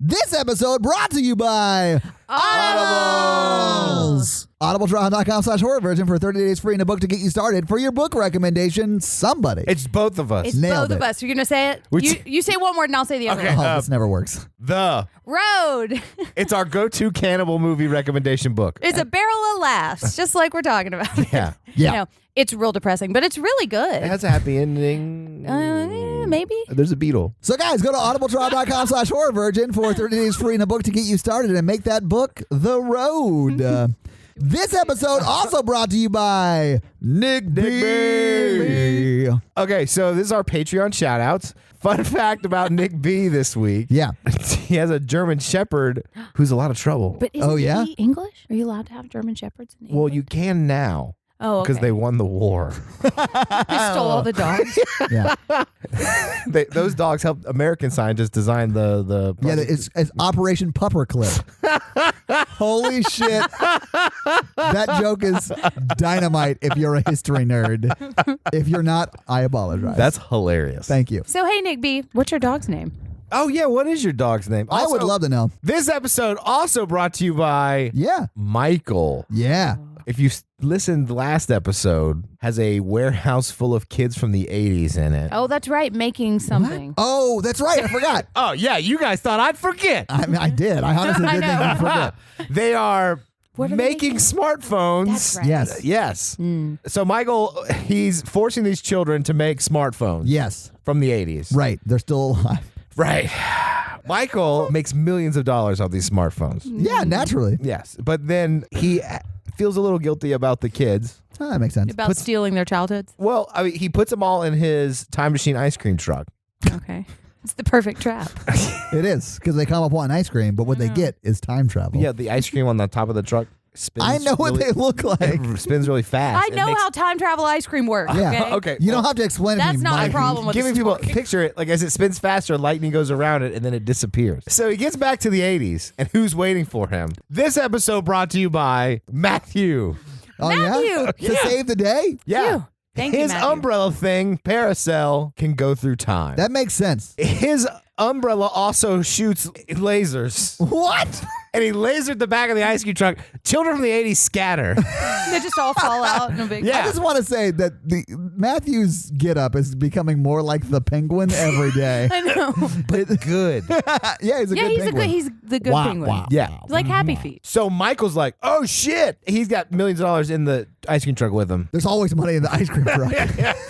This episode brought to you by Annals. audibletrial.com/horrorvirgin for 30 days free in a book to get you started. For your book recommendation, somebody. It's both of us. It's Nailed both it. of us. You're going to say it? You say one word and I'll say the other. Okay. Oh, this never works. The Road. It's our go-to cannibal movie recommendation book. It's a barrel of laughs, just like we're talking about. Yeah. Yeah. You know, it's real depressing, but it's really good. It has a happy ending. Maybe. There's a beetle. So guys, go to audibletrial.com/horrorvirgin for 30 days free in a book to get you started and make that book The Road. This episode also brought to you by Nick B. Okay, so this is our Patreon shout-outs. Fun fact about Nick B this week. Yeah. He has a German Shepherd who's a lot of trouble. But isn't yeah? he English? Are you allowed to have German Shepherds in English? Well, you can now. Oh, okay. Because they won the war. They stole all the dogs. Yeah. Those dogs helped American scientists design the Yeah, it's Operation Pupperclip. Holy shit. That joke is dynamite if you're a history nerd. If you're not, I apologize. That's hilarious. Thank you. So, hey, Nick B, what's your dog's name? Oh, yeah, what is your dog's name? I would love to know. This episode also brought to you by Yeah. Michael. Yeah. If you listened last episode, has a warehouse full of kids from the 80s in it. Oh, that's right, making something. Oh, that's right. I forgot. Oh, yeah, you guys thought I'd forget. I mean, I did. I honestly I did think know. I forgot. They are What are they making making? smartphones. That's right. Yes. Yes. So Michael, he's forcing these children to make smartphones. Yes. From the 80s. Right. They're still alive. Right. Michael makes millions of dollars off these smartphones. Yeah, naturally. Yes. But then he feels a little guilty about the kids. Oh, that makes sense. About stealing their childhoods? Well, I mean, he puts them all in his time machine ice cream truck. Okay. It's the perfect trap. It is, because they come up wanting ice cream, but what they get is time travel. Yeah, the ice cream on the top of the truck spins. I know what really- they look like. It spins really fast. I It know makes- how time travel ice cream works. Yeah. Okay. Okay. You don't have to explain it to That's me, not a Mikey. problem with Giving the people story. picture it like as it spins faster, lightning goes around it and then it disappears. So he gets back to the 80s, and who's waiting for him? This episode brought to you by Matthew. Oh, Matthew. yeah? To Yeah. save the day? Yeah. Phew. Thank you, His Matthew. umbrella thing, Paracel, can go through time. That makes sense. His umbrella also shoots lasers. What? And he lasered the back of the ice cream truck. Children from the 80s scatter. They just all fall out in a big. Yeah. I just want to say that the Matthew's get-up is becoming more like the penguin every day. I know. But good. Yeah, he's a Yeah, good penguin. he's the good Wow, penguin. wow. Yeah. He's like Happy Feet. So Michael's like, oh shit. He's got millions of dollars in the ice cream truck with him. There's always money in the ice cream truck.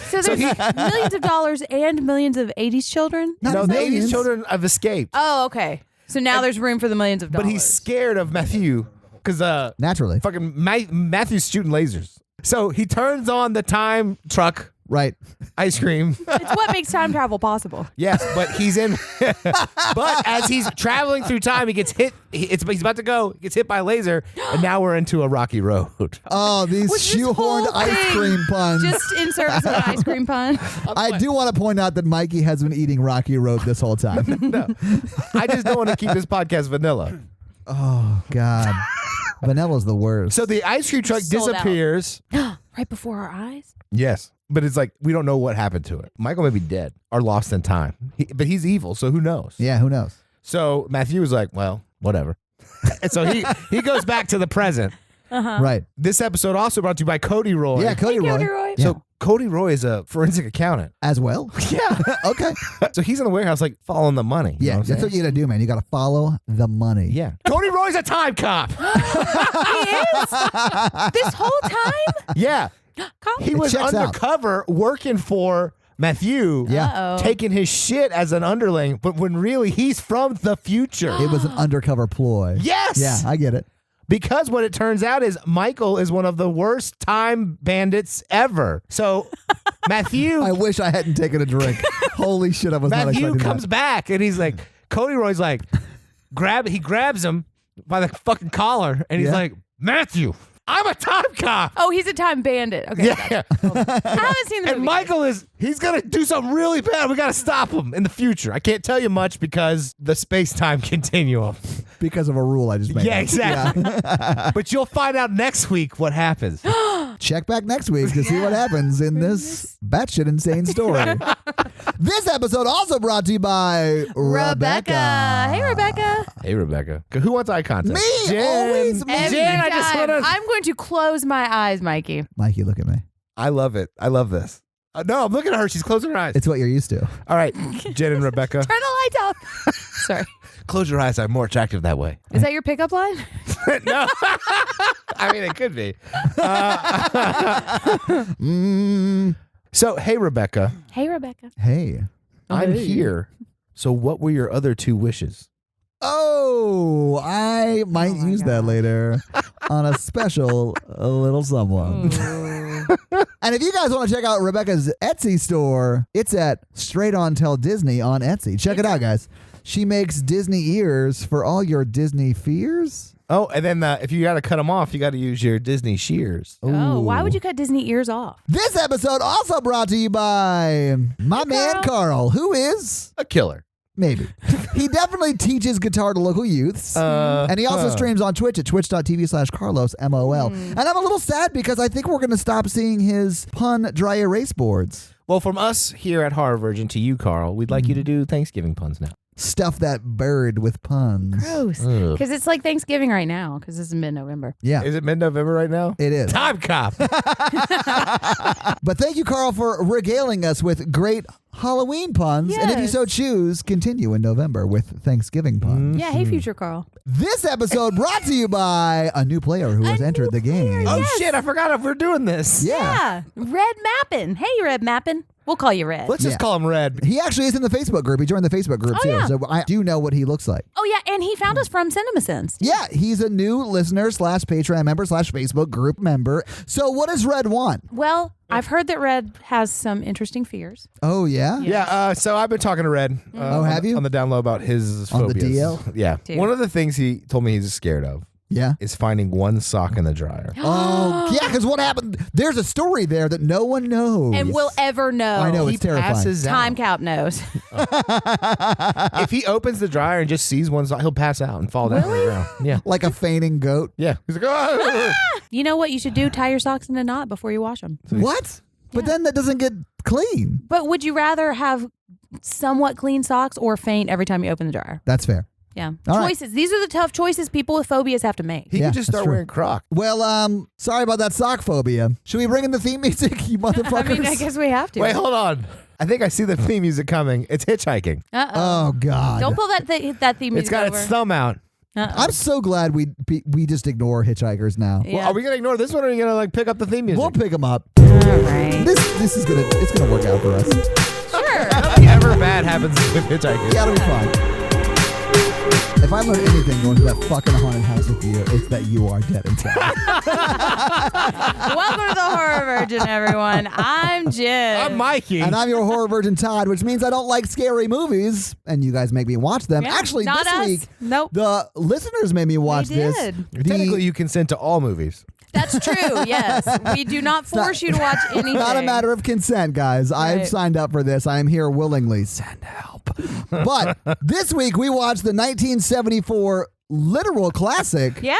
So there's millions of dollars and millions of 80s children? Not No, the 80s millions. children have escaped. Oh, okay. So now there's room for the millions of dollars. But he's scared of Matthew because Naturally. fucking Matthew's shooting lasers. So he turns on the time truck Right. ice cream. It's what makes time travel possible. Yes, but he's in. But as he's traveling through time, he gets hit. He's about to go. He gets hit by a laser, and now we're into a rocky road. Oh, these Was this shoehorned whole ice thing cream puns. Just in service of an ice cream pun. I do want to point out that Mikey has been eating Rocky Road this whole time. I just don't want to keep this podcast vanilla. Oh, God. Vanilla's the worst. So the ice cream truck Sold out. disappears. Right before our eyes? Yes. But it's like, we don't know what happened to it. Michael may be dead or lost in time. But he's evil, so who knows? Yeah, who knows? So Matthew was like, well, whatever. And so he goes back to the present. Right. This episode also brought to you by Cody Roy. Yeah, Cody Hey, Roy. Cody Roy. Yeah. So Cody Roy is a forensic accountant. As well? Yeah. Okay. So he's in the warehouse like following the money. You know Yeah, what I'm that's what saying? you got to do, man. You got to follow the money. Yeah. Cody Roy's a time cop. He is? This whole time? Yeah. Cop? He was checks out. undercover working for Matthew. Yeah. Uh-oh. Taking his shit as an underling, but when really he's from the future. It was an undercover ploy. Yes. Yeah, I get it. Because what it turns out is Michael is one of the worst time bandits ever. So Matthew I wish I hadn't taken a drink. Holy shit, I was not Matthew expecting comes that. back and he's like, Cody Roy's like, he grabs him by the fucking collar and he's Yeah. like, Matthew, I'm a time cop. Oh, he's a time bandit. Okay. Yeah. I haven't seen the And movie. Michael he's going to do something really bad. We got to stop him in the future. I can't tell you much because the space-time continuum. Because of a rule I just made. Yeah, up. exactly. But you'll find out next week what happens. Check back next week to see what happens in this batshit insane story. This episode also brought to you by Rebecca. Hey, Rebecca. Hey, Rebecca. Who wants eye contact? Me, Jen. always me. Every Jen, I just time. want to. I'm going to close my eyes, Mikey. Mikey, look at me. I love it. I love this. No, I'm looking at her. She's closing her eyes. It's what you're used to. All right, Jen and Rebecca. Turn the lights off. Sorry. Close your eyes. I'm more attractive that way. Is that your pickup line? No. I mean, it could be. So, hey, Rebecca. Hey, Rebecca. Hey. I'm Hey. here. So, what were your other 2 wishes? Oh, I might my use that God. later on a special little someone. And if you guys want to check out Rebecca's Etsy store, it's at Straight On Tell Disney on Etsy. Check it out, guys. She makes Disney ears for all your Disney fears. Oh, and then if you got to cut them off, you got to use your Disney shears. Oh, why Ooh. would you cut Disney ears off? This episode also brought to you by my man Carl, who is A killer. maybe. He definitely teaches guitar to local youths. And he also streams on Twitch at twitch.tv/CarlosMOL. And I'm a little sad because I think we're going to stop seeing his pun dry erase boards. Well, from us here at Horror Virgin to you, Carl, we'd like you to do Thanksgiving puns now. Stuff that bird with puns. Gross. Ugh. Because it's like Thanksgiving right now because it's mid-November. Yeah, Is it mid-November right now? it is. Time cop. But thank you, Carl, for regaling us with great Halloween puns. And if you Yes. so choose, continue in November with Thanksgiving puns. Yeah, hey, future Carl. This episode brought to you by a new player who has entered the game. Oh, shit. I forgot if we're doing this. Yeah. Red Mappin'. Hey, Red Mappin'. We'll call you Red. Let's just Yeah. call him Red. He actually is in the Facebook group. He joined the Facebook group too. yeah. So I do know what he looks like. Oh, yeah, and he found us from CinemaSins. Yeah, he's a new listener / Patreon member / Facebook group member. So what does Red want? Well, I've heard that Red has some interesting fears. Oh, yeah? Yeah, so I've been talking to Red. Oh, have you? On the down low about his On the phobias. DL? Yeah. Dude. One of the things he told me he's scared of Yeah. is finding one sock in the dryer. Oh, yeah, because what happened? There's a story there that no one knows. And will ever know. I know, He it's terrifying. passes Time out. count knows. If he opens the dryer and just sees one sock, he'll pass out and fall down to the ground. Yeah. Like a fainting goat. Yeah. He's like, oh. You know what you should do? Tie your socks in a knot before you wash them. What? But then that doesn't get clean. But would you rather have somewhat clean socks or faint every time you open the dryer? That's fair. Yeah. All right. Choices. These are the tough choices people with phobias have to make. He Yeah, could just that's start true. wearing Crocs. Well, sorry about that sock phobia. Should we bring in the theme music, you motherfuckers? I mean, I guess we have to. Wait, hold on. I think I see the theme music coming. It's hitchhiking. Uh-oh. Oh, God. Don't pull that theme music It's got over. its thumb out. Uh-oh. I'm so glad we just ignore hitchhikers now. Yeah. Well, are we gonna ignore this one, or are you gonna like pick up the theme music? We'll pick them up. All right. This is gonna work out for us. Sure. Nothing ever bad happens with hitchhikers. Yeah, it'll be fine. If I learned anything going to that fucking haunted house with you, it's that you are dead inside. Welcome to the Horror Virgin, everyone. I'm Jen. I'm Mikey. And I'm your horror virgin Todd, which means I don't like scary movies, and you guys make me watch them. Yeah, Actually, not this us. week, Nope. the listeners made me watch They this. did. Technically, you consent to all movies. That's true. Yes, we do not force you to watch anything. Not a matter of consent, guys. I've Right. signed up for this. I am here willingly. Send help. But this week we watched the 1974 literal classic, Yeah.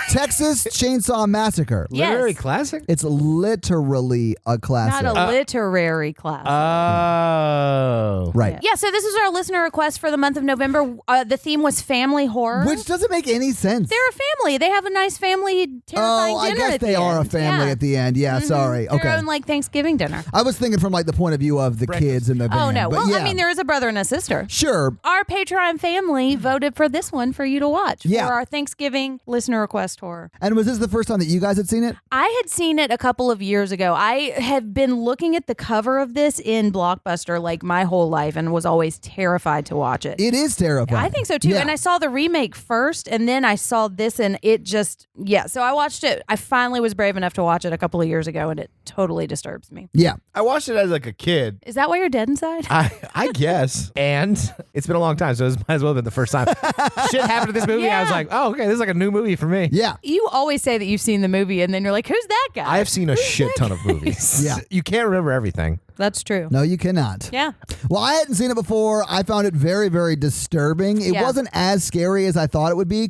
Texas Chainsaw Massacre. Yes. Literary classic? It's literally a classic. Not a literary class. Oh. Right. Yeah, so this is our listener request for the month of November. The theme was family horror. Which doesn't make any sense. They're a family. They have a nice family terrifying Oh, I dinner guess at they the are a end. family Yeah. at the end. Yeah, sorry. Their Okay. own like Thanksgiving dinner. I was thinking from like the point of view of the kids in the band. Oh no. But Well, yeah. I mean, there is a brother and a sister. Sure. Our Patreon family voted for this one for you to watch Yeah. for our Thanksgiving listener request horror. And was this the first time that you guys had seen it? I had seen it a couple of years ago. I have been looking at the cover of this in Blockbuster like my whole life and was always terrified to watch it. It is terrifying. I think so too. Yeah. And I saw the remake first and then I saw this and it just, yeah. So I watched it. I finally was brave enough to watch it a couple of years ago and it totally disturbs me. Yeah. I watched it as like a kid. Is that why you're dead inside? I guess. And it's been a long time, so it might as well have been the first time. Shit happened to this movie. I was Yeah. like, oh, okay, this is like a new movie for me. Yeah. You always say that you've seen the movie and then you're like, who's that guy? I have seen a shit ton of movies. Yeah. You can't remember everything. That's true. No, you cannot. Yeah. Well, I hadn't seen it before. I found it very, very disturbing. It wasn't as scary as I thought it would be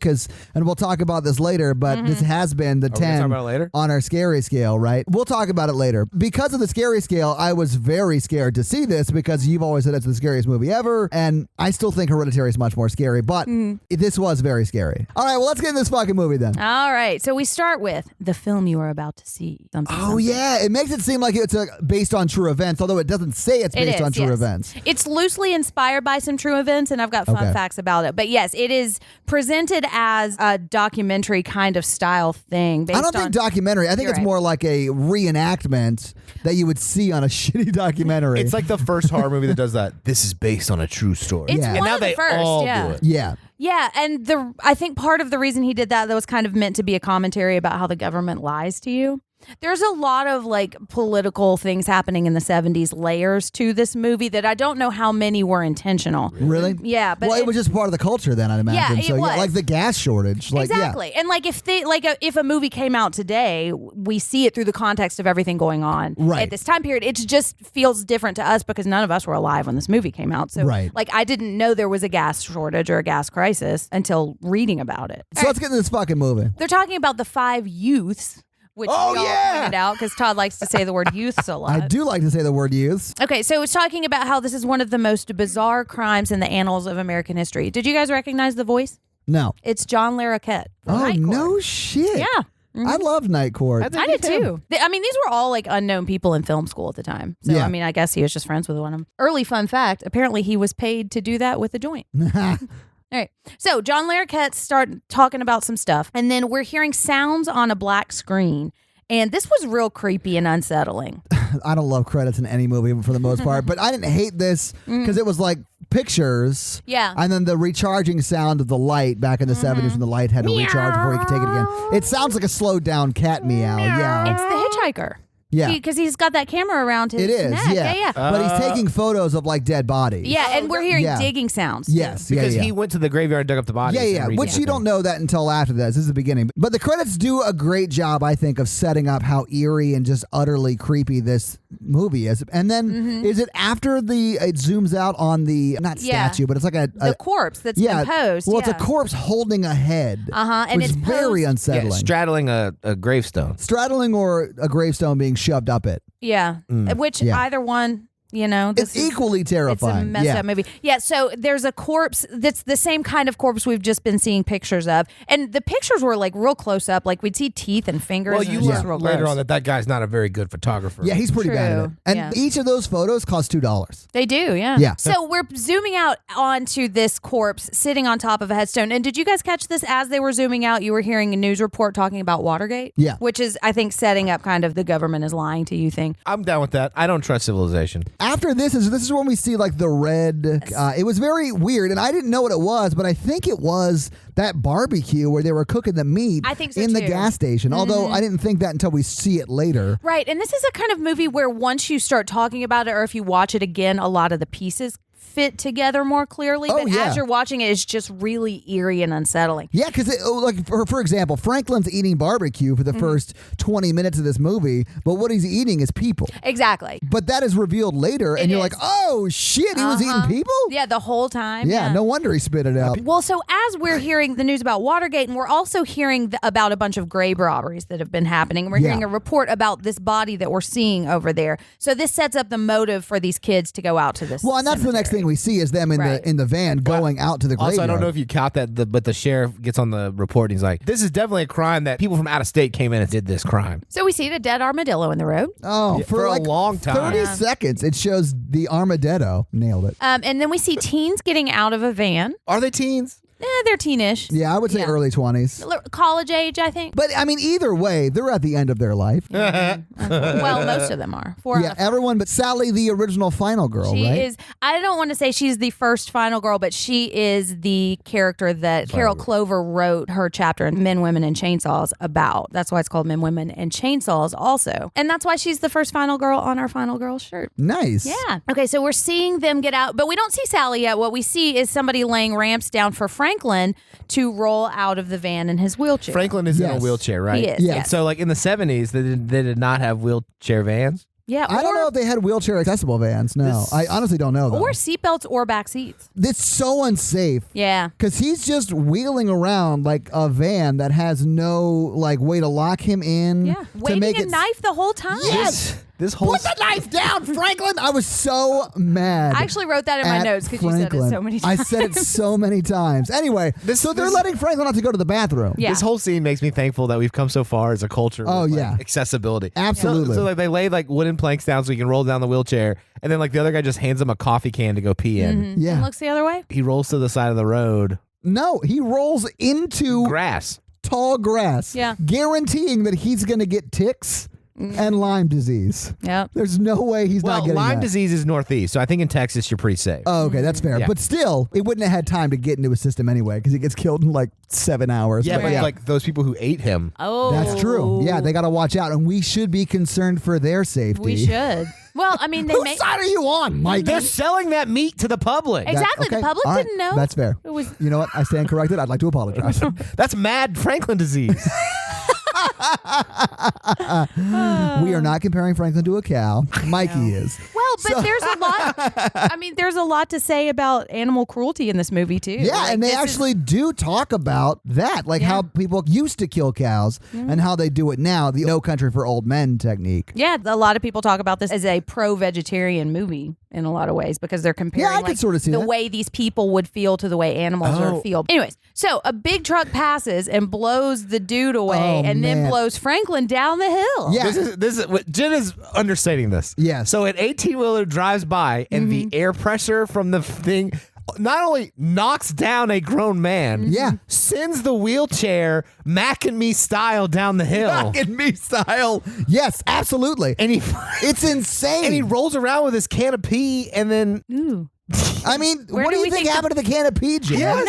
and we'll talk about this later, but this has been the Are we gonna 10 talk about it later? on our scary scale, right? We'll talk about it later. Because of the scary scale, I was very scared to see this because you've always said it's the scariest movie ever, and I still think Hereditary is much more scary, but this was very scary. All right, well, let's get in this fucking movie then. All right. So we start with the film you are about to see. Oh, yeah. It makes it seem like it's based on true events, although it doesn't say it's based on true events. It's loosely inspired by some true events, and I've got fun facts about it. But yes, it is presented as a documentary kind of style thing. I don't think documentary. I think it's more like a reenactment that you would see on a shitty documentary. It's like the first horror movie that does that. This is based on a true story. It's Yeah. one And now of the they first, all yeah. do it. Yeah. Yeah, and I think part of the reason he did that was kind of meant to be a commentary about how the government lies to you. There's a lot of like political things happening in the 70s, layers to this movie that I don't know how many were intentional. Really? Yeah, but well, it was just part of the culture then, I'd imagine. Yeah, it was. like the gas shortage. Like, exactly. And like if a movie came out today, we see it through the context of everything going on Right. at this time period. It just feels different to us because none of us were alive when this movie came out. So Right. like I didn't know there was a gas shortage or a gas crisis until reading about it. So let's get into this fucking movie. They're talking about the 5 youths, which we all pointed out because Todd likes to say the word youths a lot. I do like to say the word youth. Okay, so it's talking about how this is one of the most bizarre crimes in the annals of American history. Did you guys recognize the voice? No. It's John Larroquette. from Oh, Night Court. no shit. Yeah. I love Night Court. I did too. I mean, these were all like unknown people in film school at the time. So, Yeah. I mean, I guess he was just friends with one of them. Early fun fact, apparently he was paid to do that with a joint. All right. So John Larroquette started talking about some stuff, and then we're hearing sounds on a black screen. And this was real creepy and unsettling. I don't love credits in any movie for the most part, but I didn't hate this because it was like pictures. Yeah. And then the recharging sound of the light back in the 70s when the light had to recharge before you could take it again. It sounds like a slowed down cat meow. Yeah. It's the hitchhiker. Yeah. Because he's got that camera around his It is. neck. Yeah. But he's taking photos of like dead bodies. Yeah, and we're hearing Yeah. digging sounds. Yes. Because yeah. he went to the graveyard and dug up the bodies. Yeah. and Which redid you the don't thing. know that until after this. This is the beginning. But the credits do a great job, I think, of setting up how eerie and just utterly creepy this movie is. And then is it after it zooms out on the, not Yeah. statue, but it's like The corpse that's been posed. Well, yeah. it's a corpse holding a head. And which it's is very posed- unsettling. Yeah, straddling a gravestone. Straddling or a gravestone being shoved up it. Yeah. Which Yeah. either one, you know. It's equally It's a terrifying. messed yeah. up movie. Yeah, so there's a corpse that's the same kind of corpse we've just been seeing pictures of. And the pictures were like real close up. Like we'd see teeth and fingers. Well, and you it was just learn real later gross. on that guy's not a very good photographer. Yeah, he's pretty bad at it. True. And Yeah. each of those photos cost $2. They do, yeah. Yeah. So we're zooming out onto this corpse sitting on top of a headstone. And did you guys catch this as they were zooming out? You were hearing a news report talking about Watergate? Yeah. Which is, I think, setting up kind of the government is lying to you thing. I'm down with that. I don't trust civilization. After this is when we see like the red. It was very weird, and I didn't know what it was, but I think it was that barbecue where they were cooking the meat I think so in the too. gas station. Although I didn't think that until we see it later. Right. And this is a kind of movie where once you start talking about it or if you watch it again, a lot of the pieces fit together more clearly. Oh, But yeah. as you're watching it, it's just really eerie and unsettling. Yeah, because like for example, Franklin's eating barbecue for the first 20 minutes of this movie, but what he's eating is people. Exactly. But that is revealed later, and It you're is. like, oh shit, he was eating people? Yeah, the whole time. Yeah, no wonder he spit it out. Well, so as we're hearing the news about Watergate, and we're also hearing about a bunch of grave robberies that have been happening, we're Yeah. hearing a report about this body that we're seeing over there. So this sets up the motive for these kids to go out to this. Well, and that's the next thing we see is them in Right. the van going out to the graveyard. Also, I don't know if you caught that, but the sheriff gets on the report and he's like, this is definitely a crime that people from out of state came in and did this crime. So we see the dead armadillo in the road. Oh, Yeah, for for a like long time. 30 seconds, it shows the armadillo. Nailed it. And then we see teens getting out of a van. Are they teens? They're teenish. Yeah, I would say Yeah. early 20s. College age, I think. But I mean, either way, they're at the end of their life. Well, most of them are. Four Yeah, out of five. everyone but Sally, the original final girl, She right? is, I don't want to say she's the first final girl, but she is the character that Carol Clover wrote her chapter in Men, Women, and Chainsaws about. That's why it's called Men, Women, and Chainsaws also. And that's why she's the first final girl on our final girl shirt. Nice. Yeah. Okay, so we're seeing them get out, but we don't see Sally yet. What we see is somebody laying ramps down for Franklin to roll out of the van in his wheelchair. Franklin is in a Yes. wheelchair, right? He is, Yeah. yes. So, like in the 70s, they did not have wheelchair vans. Yeah, I don't know if they had wheelchair accessible vans. No, I honestly don't know. Though. Or seatbelts or back seats. It's so unsafe. Yeah. Because he's just wheeling around like a van that has no like way to lock him in. Yeah. to Waving make a it knife the whole time. Yes. This whole Put the knife down, Franklin! I was so mad. I actually wrote that in my at notes because you said it Franklin. so many times. I said it so many times. Anyway, so they're letting Franklin have to go to the bathroom. Yeah. This whole scene makes me thankful that we've come so far as a culture. Oh, with, like, yeah. accessibility. Absolutely. So like they laid like wooden planks down so he can roll down the wheelchair, and then like the other guy just hands him a coffee can to go pee in. Yeah. And looks the other way. He rolls to the side of the road. No, he rolls into Grass. tall grass. Yeah. Guaranteeing that he's going to get ticks and Lyme disease. Yep. There's no way he's not getting Lyme that. disease is northeast, so I think in Texas you're pretty safe. Oh, okay, that's fair. Yeah. But still, it wouldn't have had time to get into his system anyway because he gets killed in like 7 hours. yeah, But but like those people who ate him. Oh. that's true. Yeah, they got to watch out, and we should be concerned for their safety. We should. Well, I mean, they Whose make. side are you on, Mike? They're selling that meat to the public. Exactly. The public all right, didn't know. That's fair. It was. You know what? I stand corrected. I'd like to apologize. That's mad Franklin disease. We are not comparing Franklin to a cow. Mikey is. Well, but there's a lot. I mean, there's a lot to say about animal cruelty in this movie too. Yeah, Like, and they this is- actually do talk about that, like Yeah. how people used to kill cows and how they do it now, the No Country for Old Men technique. Yeah, a lot of people talk about this as a pro-vegetarian movie in a lot of ways because they're comparing Yeah, I could like, sorta see the that. way these people would feel to the way animals Oh. are feel. Anyways, so a big truck passes and blows the dude away Oh, and then man. blows Franklin down the hill. Yeah. This is what Jen is understating this. Yes. So an 18-wheeler drives by and the air pressure from the thing not only knocks down a grown man, Yeah. sends the wheelchair Mac and Me style down the hill. Mac and Me style. Yes, absolutely. And he It's insane. and he rolls around with his can of pee and then Ooh. I mean, Where what do do you we think think happened to the can of pee, Jen? No, I'm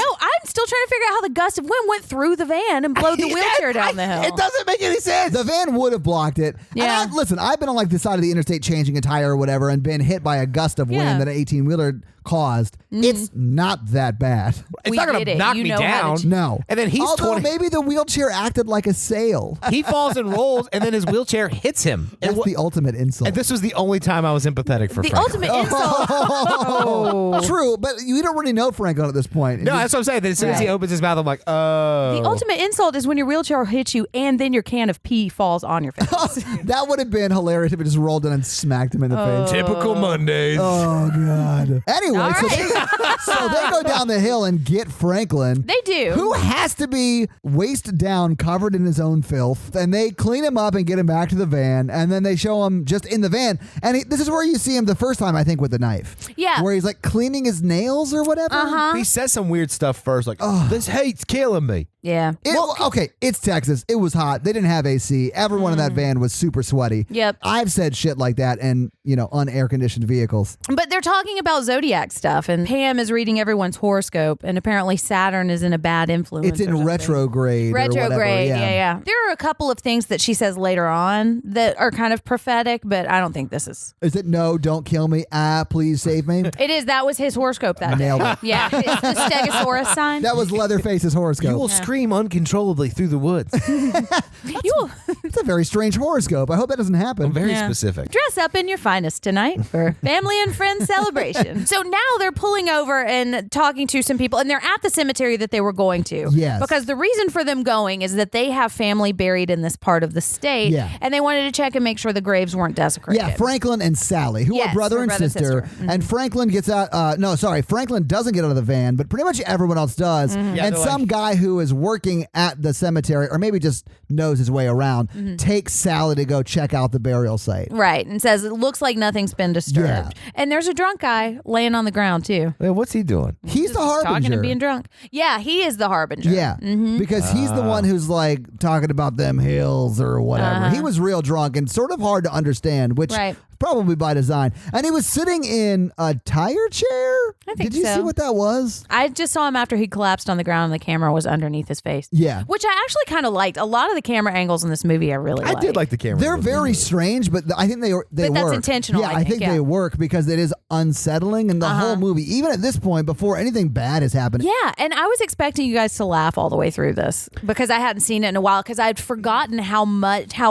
still trying to figure out how the gust of wind went through the van and blowed the wheelchair down the hill. It doesn't make any sense. The van would have blocked it. Yeah. And listen, I've been on like the side of the interstate changing a tire or whatever and been hit by a gust of wind Yeah. that an 18-wheeler caused. It's not that bad. It's We not going did to it. knock You me know how to down. No. And then he's Although 20. maybe the wheelchair acted like a sail. He falls and rolls, and then his wheelchair hits him. That's the ultimate insult. And this was the only time I was empathetic for The Franklin. ultimate insult. Oh. True, but you don't really know Franklin at this point. No, that's what I'm saying. As soon as he Right. opens his mouth, I'm like, oh. The ultimate insult is when your wheelchair hits you and then your can of pee falls on your face. That would have been hilarious if it just rolled in and smacked him in the face. Typical Mondays. Oh God. Anyway, All so, right. so they go down the hill and get Franklin. They do. Who has to be waist down, covered in his own filth. And they clean him up and get him back to the van. And then they show him just in the van. And this is where you see him the first time, I think, with the knife. Yeah. Where he's like cleaning his nails or whatever. Uh-huh. He says some weird stuff first, like, this hate's killing me. Yeah. Okay, it's Texas. It was hot. They didn't have AC. Everyone in that van was super sweaty. Yep. I've said shit like that in, unair conditioned vehicles. But they're talking about zodiac stuff, and Pam is reading everyone's horoscope, and apparently Saturn is in a bad influence. It's or in something. retrograde. Or whatever. Retrograde, yeah. There are a couple of things that she says later on that are kind of prophetic, but I don't think this is. Is it no, don't kill me? Please save me? It is. That was his horoscope that Nailed day. it. Yeah, it's the Stegosaurus sign. That was Leatherface's horoscope. You will scream uncontrollably through the woods. You will It's a very strange horoscope. I hope that doesn't happen. Very Yeah. specific. dress up in your finest tonight for family and friends celebration. So now they're pulling over and talking to some people, and they're at the cemetery that they were going to. Yes. Because the reason for them going is that they have family buried in this part of the state. Yeah. And they wanted to check and make sure the graves weren't desecrated. Yeah, Franklin and Sally, who Yes, are brother her and brother and sister. sister. Mm-hmm. And Franklin gets out. Franklin doesn't get out of the van, but pretty much everyone else does. Mm-hmm. Yeah, And they're some like- guy who is working at the cemetery, or maybe just knows his way around, Mm-hmm. takes Sally to go check out the burial site. Right. And says it looks like nothing's been disturbed. Yeah. And there's a drunk guy laying on the ground, too. Hey, what's he doing? He's the Talking harbinger. and being drunk. Yeah, he is the harbinger. Yeah, because he's the one who's like talking about them hills or whatever. He was real drunk and sort of hard to understand, which Right. probably by design. And he was sitting in a tire chair. I think Did you so. see what that was? I just saw him after he collapsed on the ground and the camera was underneath his face. Yeah. Which I actually kind of liked. A lot of the camera angles in this movie I really I liked. did like the camera. They're very strange, but I think they But that's work. intentional, Yeah, I think, yeah. they work because it is unsettling, and the whole movie, even at this point, before anything bad has happened. Yeah, and I was expecting you guys to laugh all the way through this because I hadn't seen it in a while because I'd forgotten how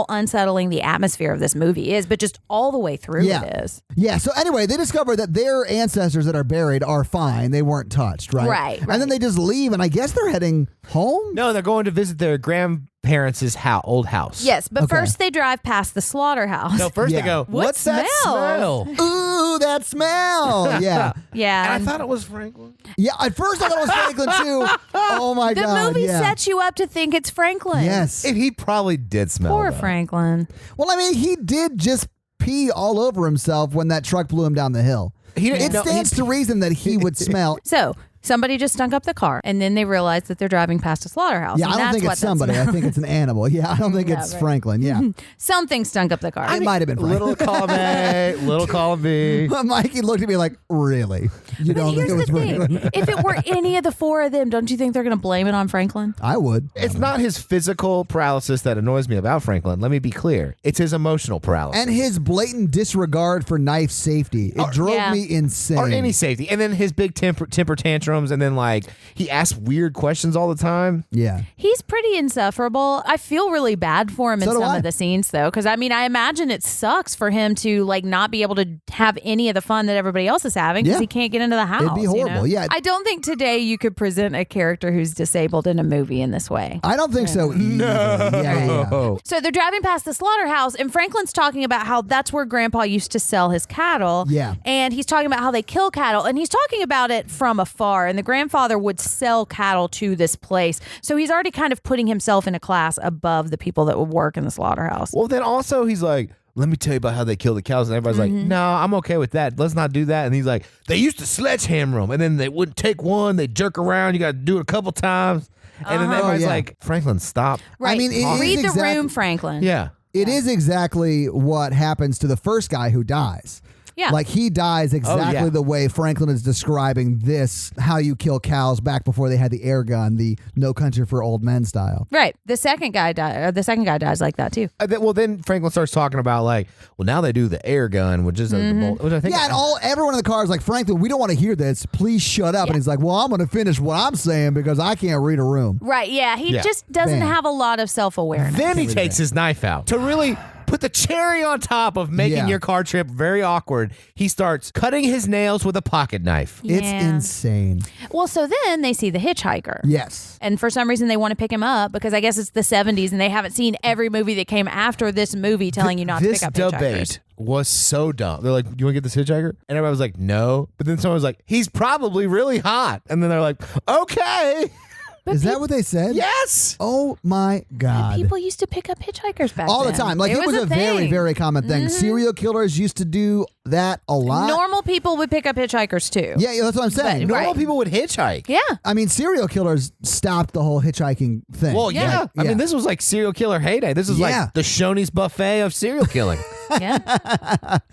unsettling the atmosphere of this movie is, but just all the way way through it is. Yeah, so anyway, they discover that their ancestors that are buried are fine. They weren't touched, right? Right. And then they just leave, and I guess they're heading home? No, they're going to visit their grandparents' old house. Yes, but Okay. first they drive past the slaughterhouse. No, first Yeah. they go, What what's that smell?" smell? Ooh, that smell. Yeah. Yeah. And I thought it was Franklin. Yeah, at first I thought it was Franklin, too. Oh, my the God. movie yeah. sets you up to think it's Franklin. Yes. And he probably did smell Poor though. Franklin. Well, I mean, he did just pee all over himself when that truck blew him down the hill. He It didn't know- stands to reason that he would smell. So somebody just stunk up the car, and then they realize that they're driving past a slaughterhouse. Yeah, and I don't that's think what it's that somebody. I smell- think it's an animal. Yeah, I don't think Yeah, it's right. Franklin. Yeah. Something stunk up the car. It might have been Franklin. Little column A, little column B. Mikey looked at me like, really? You But don't think here's it was the thing. Franklin? If it were any of the four of them, don't you think they're going to blame it on Franklin? I would. It's not his physical paralysis that annoys me about Franklin. Let me be clear. It's his emotional paralysis. And his blatant disregard for knife safety. It drove Yeah. me insane. or any safety. And then his big temper tantrums. And then, like, he asks weird questions all the time. Yeah. He's pretty insufferable. I feel really bad for him in So do some I. of the scenes, though, because I mean, I imagine it sucks for him to like not be able to have any of the fun that everybody else is having because Yeah. he can't get into the house. It'd be you know? horrible, yeah. I don't think today you could present a character who's disabled in a movie in this way. I don't think so either. Yeah. Oh. So they're driving past the slaughterhouse, and Franklin's talking about how that's where Grandpa used to sell his cattle. Yeah. And he's talking about how they kill cattle, and he's talking about it from afar. And the grandfather would sell cattle to this place. So he's already kind of putting himself in a class above the people that would work in the slaughterhouse. Well, then also he's like, let me tell you about how they kill the cows. And everybody's like, no, I'm okay with that. Let's not do that. And he's like, they used to sledgehammer them. And then they wouldn't take one. They jerk around. You got to do it a couple times. And then everybody's Oh, yeah. like, Franklin, stop. Right. I mean, it is read the exact- room, Franklin. Yeah. It is exactly what happens to the first guy who dies. Yeah. Like he dies exactly yeah. the way Franklin is describing this, how you kill cows back before they had the air gun, the No Country for Old Men style. Right. The second guy dies like that too. Well, then Franklin starts talking about like, well, now they do the air gun, which is the bolt, which I think. Yeah, and everyone in the car is like, Franklin, we don't want to hear this. Please shut up. Yeah. And he's like, well, I'm going to finish what I'm saying because I can't read a room. Right. Yeah. He Yeah. just doesn't Bam. have a lot of self-awareness. Then he takes his knife out to really put the cherry on top of making Yeah. your car trip very awkward. He starts cutting his nails with a pocket knife. It's Yeah. insane. Well, so then they see the hitchhiker. Yes. And for some reason, they want to pick him up because I guess it's the 70s and they haven't seen every movie that came after this movie telling you not to This pick up hitchhikers. debate was so dumb. They're like, you want to get this hitchhiker? And everybody was like, no. But then someone was like, he's probably really hot. And then they're like, okay. But Is that what they said? Yes. Oh my God. people used to pick up hitchhikers back All the then. time. Like it was a very, thing. very common thing. Serial killers used to do that a lot. Normal people would pick up hitchhikers too. Yeah, that's what I'm saying. But- Normal Right. people would hitchhike. Yeah. I mean, serial killers stopped the whole hitchhiking thing. Well, yeah. Like, I mean, this was like serial killer heyday. This is Yeah. like the Shoney's buffet of serial killing. Yeah.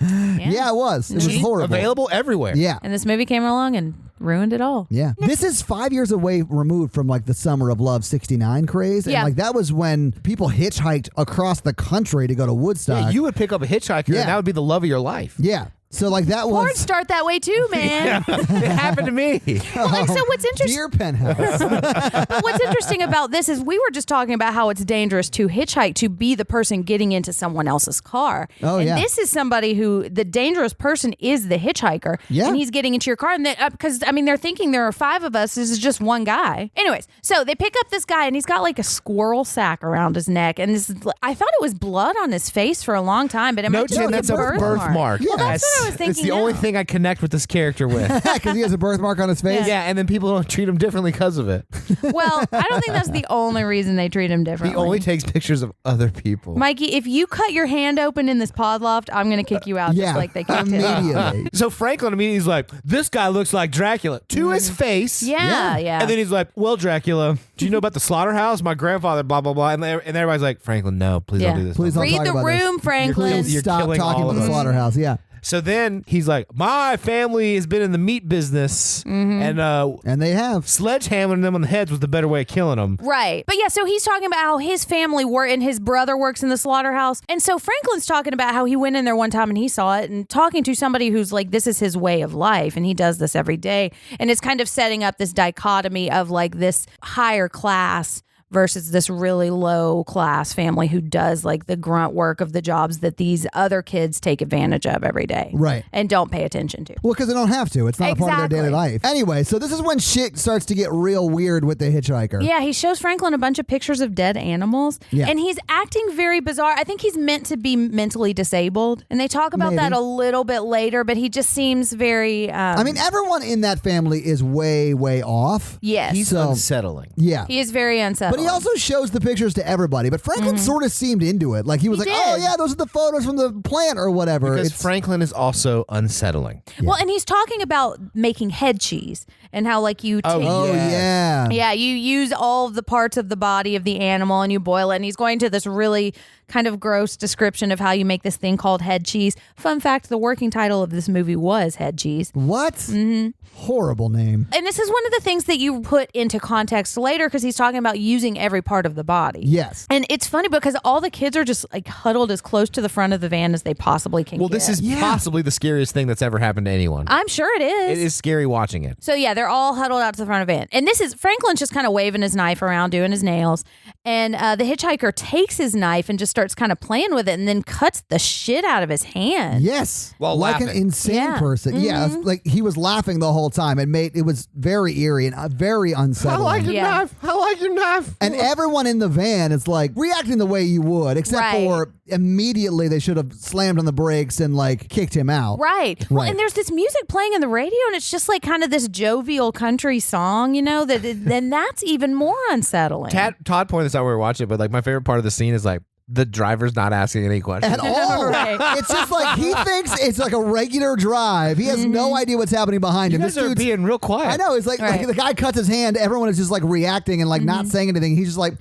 yeah, it was. It was horrible. Available everywhere. Yeah. And this movie came along and ruined it all. Yeah. This is 5 years away removed from like the Summer of Love 69 craze. And Yeah. like that was when people hitchhiked across the country to go to Woodstock. Yeah, you would pick up a hitchhiker Yeah. and that would be the love of your life. Yeah. So like that Porn was start that way too, man. it happened to me. Well, and so what's interesting? Dear Penthouse. But what's interesting about this is we were just talking about how it's dangerous to hitchhike, to be the person getting into someone else's car. Oh, and yeah. this is somebody who the dangerous person is the hitchhiker. Yeah. And he's getting into your car. And because, I mean, they're thinking there are 5 of us. This is just one guy. Anyways, so they pick up this guy and he's got like a squirrel sack around his neck. And this, I thought it was blood on his face for a long time, but it No, might just Jen, be that's a birthmark. Yeah. Well, that's what I was thinking. It's the only now. thing I connect with this character with. Because he has a birthmark on his face. Yeah, and then people don't treat him differently because of it. Well, I don't think that's the only reason they treat him He differently. only takes pictures of other people. Mikey, if you cut your hand open in this pod loft, I'm going to kick you out Yeah. just like they kicked him. Immediately. So Franklin immediately is like, this guy looks like Dracula to his face. Yeah, yeah. And then he's like, well, Dracula, do you know about the slaughterhouse? My grandfather, blah, blah, blah. And everybody's like, Franklin, no, please Yeah. don't do this. Please don't Read talk the about this. room, Franklin. Please You're stop killing talking all about of the us. slaughterhouse. Yeah. So then he's like, my family has been in the meat business, and And they have. sledgehammering them on the heads was the better way of killing them. Right. But yeah, so he's talking about how his family and his brother works in the slaughterhouse. And so Franklin's talking about how he went in there one time and he saw it, and talking to somebody who's like, this is his way of life and he does this every day. And it's kind of setting up this dichotomy of like this higher class versus this really low class family who does like the grunt work of the jobs that these other kids take advantage of every day. Right. And don't pay attention to. Well, because they don't have to. It's not a part of their daily life. Anyway, so this is when shit starts to get real weird with the hitchhiker. Yeah, he shows Franklin a bunch of pictures of dead animals. Yeah. And he's acting very bizarre. I think he's meant to be mentally disabled. And they talk about that a little bit later, but he just seems very... I mean, everyone in that family is way, way off. Yes. He's unsettling. Yeah. He is very unsettling. But he also shows the pictures to everybody. But Franklin sort of seemed into it. Like he was He like, oh, did. yeah, those are the photos from the plant or whatever. Because Franklin is also unsettling. Well, and he's talking about making head cheese and how like you take... Oh, yeah. Yeah, you use all of the parts of the body of the animal and you boil it. And he's going to this really kind of gross description of how you make this thing called head cheese. Fun fact, the working title of this movie was Head Cheese. What? Mm-hmm. Horrible name. And this is one of the things that you put into context later because he's talking about using every part of the body. Yes. And it's funny because all the kids are just like huddled as close to the front of the van as they possibly can Well, get. this is possibly the scariest thing that's ever happened to anyone. I'm sure it is. It is scary watching it. So yeah, they're all huddled out to the front of the van. And this is, Franklin's just kind of waving his knife around, doing his nails. And the hitchhiker takes his knife and just starts kind of playing with it and then cuts the shit out of his hand. Yes. While like laughing. an insane person. Yeah. Like he was laughing the whole time. It was very eerie and very unsettling. I like your knife. I like your knife. And everyone in the van is like reacting the way you would, except for immediately they should have slammed on the brakes and like kicked him out. Right. Well, and there's this music playing in the radio, and it's just like kind of this jovial country song, you know, then that's even more unsettling. Todd pointed this out when we were watching it, but like my favorite part of the scene is like the driver's not asking any questions. At all. Right. It's just like he thinks it's like a regular drive. He has no idea what's happening behind him. You guys are being real quiet. I know. It's like the guy cuts his hand. Everyone is just like reacting and like not saying anything. He's just like...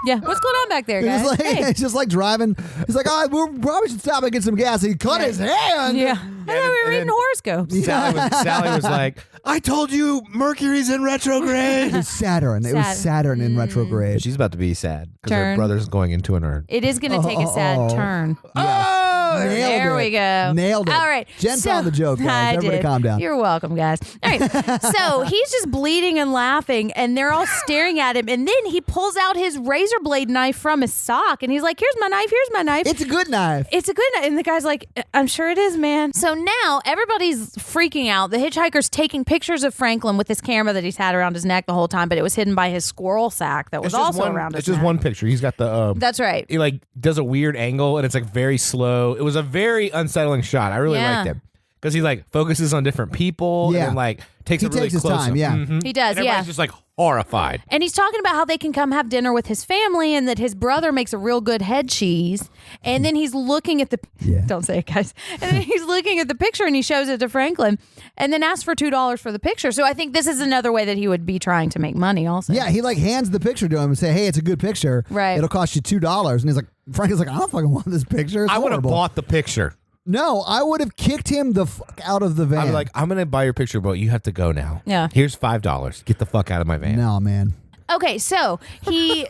Yeah, what's going on back there, guys? He's like, Hey. it's just like driving. He's like, oh, we probably should stop and get some gas. He cut his hand. Yeah. I thought we were reading horoscopes. Sally was like, I told you Mercury's in retrograde. It was Saturn. It was Saturn in retrograde. She's about to be sad because her Turn. brother's going into an urn. It is going to take a sad turn. Nailed There it. we go. Nailed it. All right. Jen found the joke, guys. I Everybody did. calm down. You're welcome, guys. All right. So he's just bleeding and laughing, and they're all staring at him. And then he pulls out his razor blade knife from his sock, and he's like, here's my knife. Here's my knife. It's a good knife. It's a good knife. And the guy's like, I'm sure it is, man. So now everybody's freaking out. The hitchhiker's taking pictures of Franklin with his camera that he's had around his neck the whole time, but it was hidden by his squirrel sack that was also around his neck. It's just one picture. He's got the... That's right. He like does a weird angle and it's like very slow. It was a very unsettling shot. I really liked it because he like focuses on different people and like takes a really takes his close time. Yeah, He does. And everybody's just like horrified. And he's talking about how they can come have dinner with his family and that his brother makes a real good head cheese. And then he's looking at the don't say it, guys. And then he's looking at the picture and he shows it to Franklin and then asks for $2 for the picture. So I think this is another way that he would be trying to make money also. Yeah, he like hands the picture to him and say, hey, it's a good picture. Right. It'll cost you $2. And he's like, Franklin's like, I don't fucking want this picture. It's I would have horrible. bought the picture. No, I would have kicked him the fuck out of the van. I'm like, I'm going to buy your picture, but you have to go now. Yeah. Here's $5. Get the fuck out of my van. no, man. Okay, so he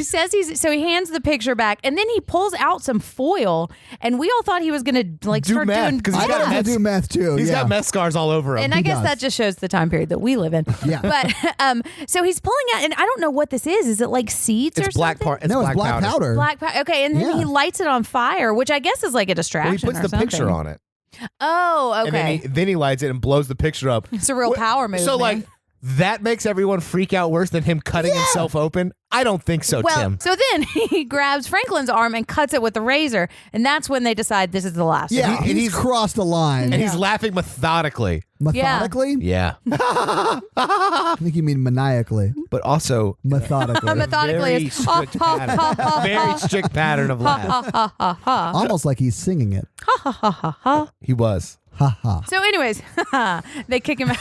says he hands the picture back and then he pulls out some foil and we all thought he was gonna like Do start meth, doing 'cause he's I got got to meth. do meth too. He's yeah. got meth scars all over him. And I He guess does. that just shows the time period that we live in. Yeah. But so he's pulling out, and I don't know what this is. Is it like seeds or it's black something? No, it's black powder. Okay, and then Yeah. he lights it on fire, which I guess is like a distraction. Well, he puts or the something. picture on it. Oh, okay. And then he lights it and blows the picture up. It's a real power move. So, man. like, that makes everyone freak out worse than him cutting himself open? I don't think so, well, Tim. so then he grabs Franklin's arm and cuts it with the razor, and that's when they decide this is the last. Yeah, straw. he's crossed a line. And he's laughing methodically. Methodically? Yeah. I think you mean maniacally. But also, Methodically. methodically very is strict pattern. Very strict pattern of laugh. Almost like he's singing it. He was. Ha ha. So, anyways, they kick him out.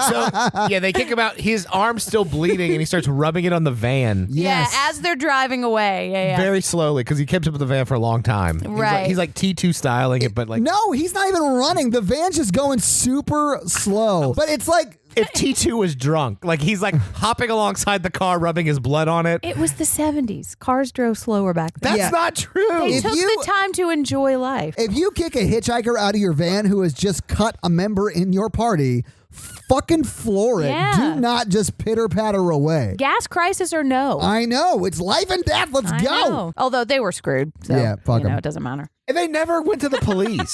So, yeah, they kick him out. His arm's still bleeding, and he starts rubbing it on the van. Yes. Yeah, as they're driving away. Yeah. Very slowly, because he kept up with the van for a long time. Right. He's like T2 styling it, but like... No, he's not even running. The van's just going super slow. But it's like... If T2 was drunk, like he's like hopping alongside the car, rubbing his blood on it. It was the 70s. Cars drove slower back then. That's Yeah. not true. They If took you- the time to enjoy life. If you kick a hitchhiker out of your van who has just cut a member in your party, fucking floor it. Yeah. Do not just pitter-patter away. Gas crisis or no? I know. It's life and death. Let's I go. know. Although they were screwed. So, Yeah, fuck you know, 'em. it doesn't matter. And they never went to the police.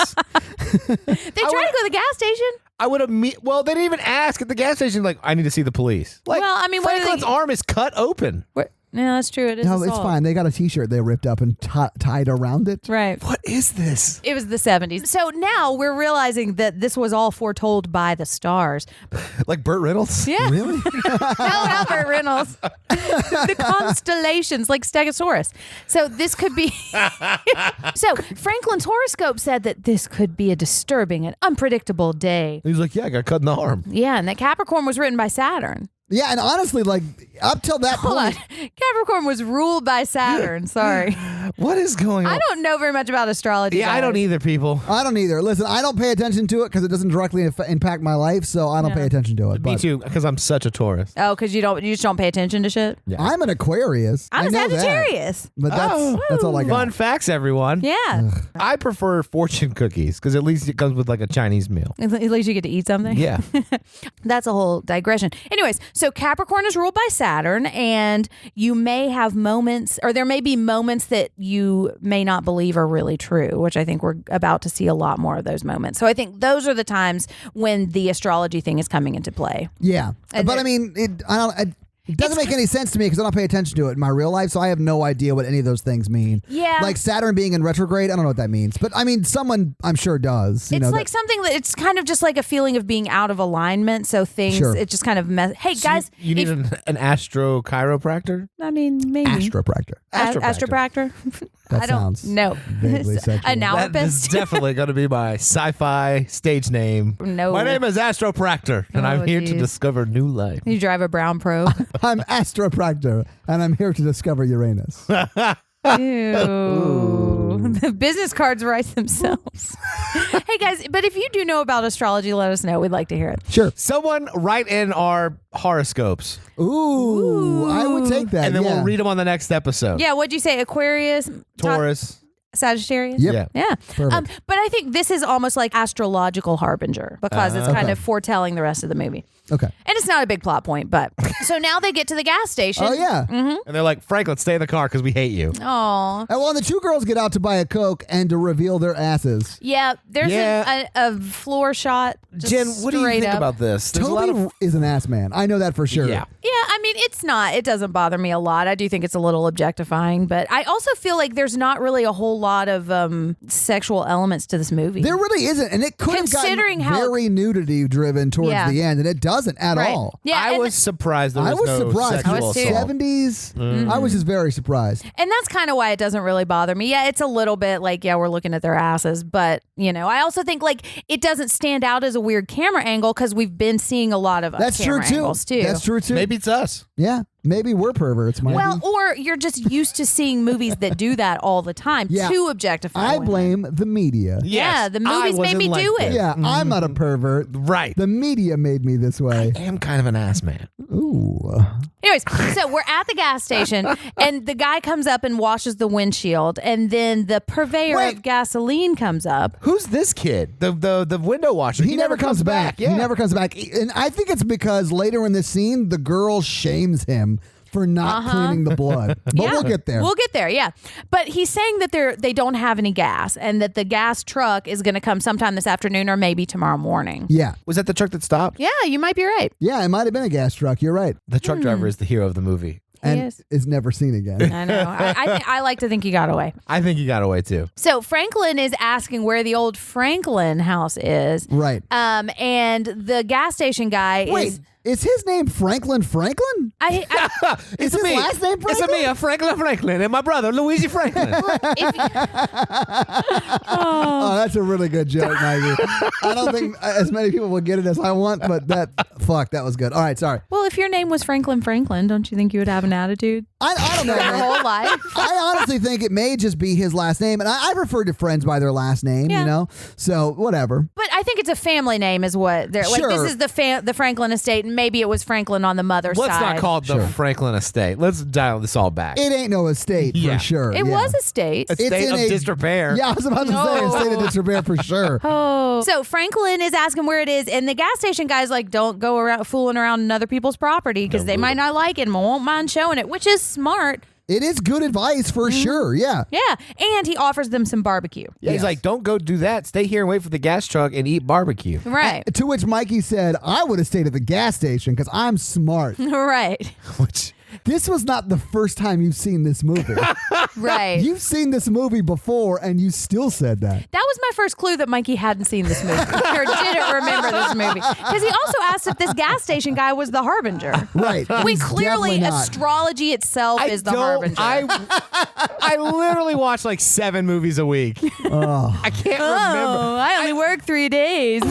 They tried to go to the gas station. I would have well, they didn't even ask at the gas station, like, I need to see the police. Like, Well, I mean, what do Franklin's they- arm is cut open. Yeah, that's true. It is No, it's assault. fine. They got a T-shirt they ripped up and tied around it. Right. What is this? It was the 70s. So now we're realizing that this was all foretold by the stars. Like Burt Reynolds? Yeah. Really? No, Albert Reynolds. The constellations, like Stegosaurus. So this could be. So Franklin's horoscope said that this could be a disturbing and unpredictable day. He's like, yeah, I got cut in the arm. Yeah, and that Capricorn was written by Saturn. Yeah, and honestly, like up till that Hold on. point, Capricorn was ruled by Saturn. Sorry. What is going on? I don't know very much about astrology. Yeah, I don't guys. either, people. I don't either. Listen, I don't pay attention to it because it doesn't directly impact my life, so I don't pay attention to it. Me But too, because I'm such a Taurus. Oh, because you just don't pay attention to shit? Yeah. I'm an Aquarius. I'm I a know that. Sagittarius. But that's all I got. Fun facts, everyone. Yeah. I prefer fortune cookies because at least it comes with like a Chinese meal. At least you get to eat something. Yeah. That's a whole digression. Anyways, so Capricorn is ruled by Saturn, and you may have moments, or there may be moments that you may not believe are really true, which I think we're about to see a lot more of those moments. So I think those are the times when the astrology thing is coming into play. Yeah, And but there- I mean, it doesn't make any sense to me because I don't pay attention to it in my real life, so I have no idea what any of those things mean. Yeah. Like Saturn being in retrograde, I don't know what that means. But I mean, someone I'm sure does. It's like something that it's kind of just like a feeling of being out of alignment. So things, Sure. it just kind of Hey, guys. You need an astro chiropractor? I mean, maybe. Astropractor. Astropractor? That I don't sounds know. vaguely sexual. An That is alpist? definitely going to be my sci-fi stage name. No. My name is Astropractor, and I'm Oh, here to geez. discover new life. You drive a brown probe. I'm Astropractor, and I'm here to discover Uranus. Ew. The business cards write themselves. Hey guys, but if you do know about astrology, let us know. We'd like to hear it. Sure. Someone write in our horoscopes, Ooh, I would take that. and then yeah. we'll read them on the next episode. Yeah, what'd you say? Aquarius? Taurus. Sagittarius? Yep. Yeah. Yeah. Perfect. But I think this is almost like astrological harbinger because it's kind of foretelling the rest of the movie. Okay. And it's not a big plot point, but so now they get to the gas station. Oh yeah. And they're like, Franklin, stay in the car because we hate you. Aw. And well, the two girls get out to buy a Coke and to reveal their asses. Yeah, there's Yeah. a floor shot. Just Jen, what do you straight think up. about this? There's a lot Toby of is an ass man. I know that for sure. Yeah. Yeah, I mean, it's not. It doesn't bother me a lot. I do think it's a little objectifying, but I also feel like there's not really a whole lot of sexual elements to this movie. There really isn't, and it could have Considering gotten how- very nudity driven towards Yeah. the end, and it doesn't at Right. all. Yeah, I and, was surprised there was, I was no surprised. sexual I was too. assault. 70s. Mm-hmm. I was just very surprised. and that's kind of why it doesn't really bother me. Yeah, it's a little bit like, yeah, we're looking at their asses, but, you know, I also think like it doesn't stand out as a weird camera angle because we've been seeing a lot of That's true camera too. angles too. That's true too. Maybe it's us. Yeah, maybe we're perverts. Mikey. Well, or you're just used to seeing movies that do that all the time Yeah. to objectify I women. blame the media. Yeah, Yes, the I movies made wasn't me like do it. this. Yeah, I'm not a pervert. Right. The media made me this way. I am kind of an ass man. Ooh. Anyways, so we're at the gas station, and the guy comes up and washes the windshield, and then the purveyor Wait. of gasoline comes up. Who's this kid? The window washer. He never comes back. Yeah. He never comes back. And I think it's because later in this scene, the girl shames him for not cleaning the blood. But Yeah. we'll get there. We'll get there, yeah. But he's saying that they don't have any gas, and that the gas truck is going to come sometime this afternoon or maybe tomorrow morning. Yeah. Was that the truck that stopped? Yeah, you might be right. Yeah, it might have been a gas truck. You're right. The truck driver is the hero of the movie. And is. is never seen again. I know. I like to think he got away. I think he got away too. So Franklin is asking where the old Franklin house is. Right. And the gas station guy Wait, is his name Franklin Franklin? I Is his last name Franklin? It's me, Franklin, and my brother, Luigi Franklin. Oh, that's a really good joke, Mikey. I don't think as many people will get it as I want, but that was good. All right, sorry. well, if your name was Franklin, don't you think you would have an attitude I don't know, your man. whole life? I honestly think it may just be his last name, and I refer to friends by their last name, Yeah. you know? So, whatever. But I think it's a family name is what they're like. Sure. This is the Franklin estate. maybe it was Franklin on the mother's Let's side. not call it the Franklin estate. Let's dial this all back. It ain't no estate Yeah. for sure. It was a state. A state in of a- disrepair. Yeah, I was about to say a state of disrepair for sure. Oh. So Franklin is asking where it is, and the gas station guy's like, don't go around fooling around in other people's property because they might not like it and won't mind showing it, which is smart. It is good advice for sure. Yeah. Yeah. And he offers them some barbecue. Yeah, he's Yes. like, don't go do that. Stay here and wait for the gas truck and eat barbecue. Right. To which Mikey said, I would have stayed at the gas station because I'm smart. Right. Which This was not the first time you've seen this movie. Right. You've seen this movie before and you still said that. That was my first clue that Mikey hadn't seen this movie or didn't remember this movie. Because he also asked if this gas station guy was the harbinger. Right. We He's clearly, definitely not. astrology itself is the harbinger. I literally watch like 7 movies a week. I can't remember. I only work 3 days.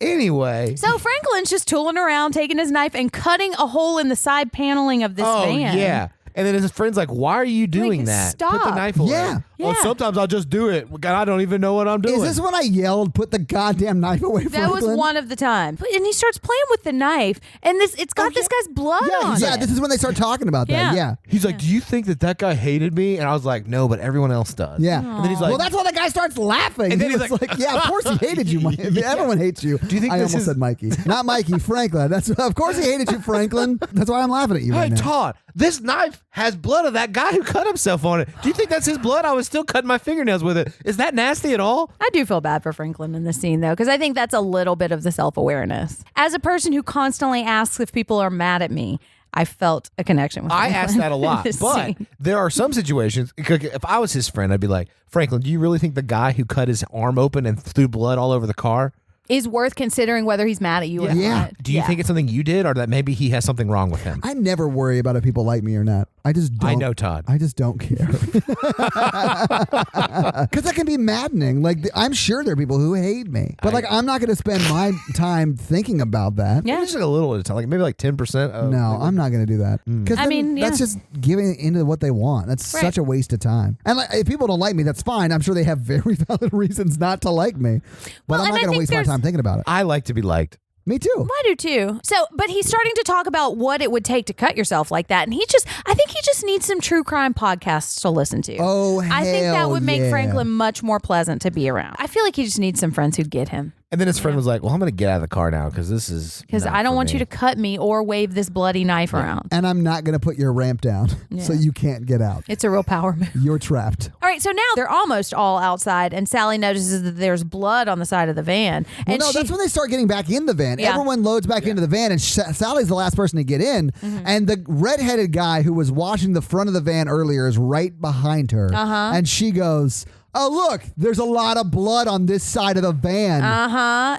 Anyway. So Franklin's just tooling around, taking his knife and cutting a hole in the side paneling of this van. yeah. And then his friend's like, why are you doing Like, that? Put the stop. knife away. Yeah. Oh, Yeah. sometimes I'll just do it. God, I don't even know what I'm doing. Is this when I yelled, put the goddamn knife away from That was one of the times. And he starts playing with the knife, and it's got this guy's blood on Yeah, it. this is when they start talking about that. Yeah. Yeah. He's like, do you think that guy hated me? And I was like, no, but everyone else does. Yeah. And then he's like, well, that's why the guy starts laughing. And then He he's was like- like, yeah, of course he hated you, Mike. Everyone hates you. Do you think I this almost is- said Mikey. Not Mikey, Franklin. That's of course he hated you, Franklin. That's why I'm laughing at you hey, right now. Todd, this knife has blood of that guy who cut himself on it. Do you think that's his blood? I was still cutting my fingernails with it. Is that nasty at all? I do feel bad for Franklin in this scene, though, because I think that's a little bit of the self-awareness. As a person who constantly asks if people are mad at me, I felt a connection with I Franklin ask that a in lot, this but scene. there are some situations. If I was his friend, I'd be like, Franklin, do you really think the guy who cut his arm open and threw blood all over the car? Is worth considering whether he's mad at you or Yeah. not. Do you think it's something you did, or that maybe he has something wrong with him? I never worry about if people like me or not. I just don't. I know, Todd. I just don't care. Because that can be maddening. Like, I'm sure there are people who hate me. But, like, I'm not going to spend my time thinking about that. Yeah. Maybe just like a little at a time, like maybe like 10%. Of No, I'm not going to do that. Because I mean, that's yeah. just giving into what they want. That's Right. such a waste of time. And like, if people don't like me, that's fine. I'm sure they have very valid reasons not to like me. But Well, I'm and not I going to think waste my there's- time thinking about it. I like to be liked. Me too. I do too. So, but he's starting to talk about what it would take to cut yourself like that. And I think he just needs some true crime podcasts to listen to. Oh, I think that hell would make yeah. Franklin much more pleasant to be around. I feel like he just needs some friends who get him. And then his friend was like, well, I'm going to get out of the car now because this is. Because not I don't for want me. you to cut me or wave this bloody knife around. And I'm not going to put your ramp down so Yeah. you can't get out. It's a real power move. You're trapped. All right, so now they're almost all outside, and Sally notices that there's blood on the side of the van. Well, And no, that's when they start getting back in the van. Yeah. Everyone loads back into the van, and Sally's the last person to get in. Mm-hmm. And the redheaded guy who was washing the front of the van earlier is right behind her. And she goes, oh, look, there's a lot of blood on this side of the van.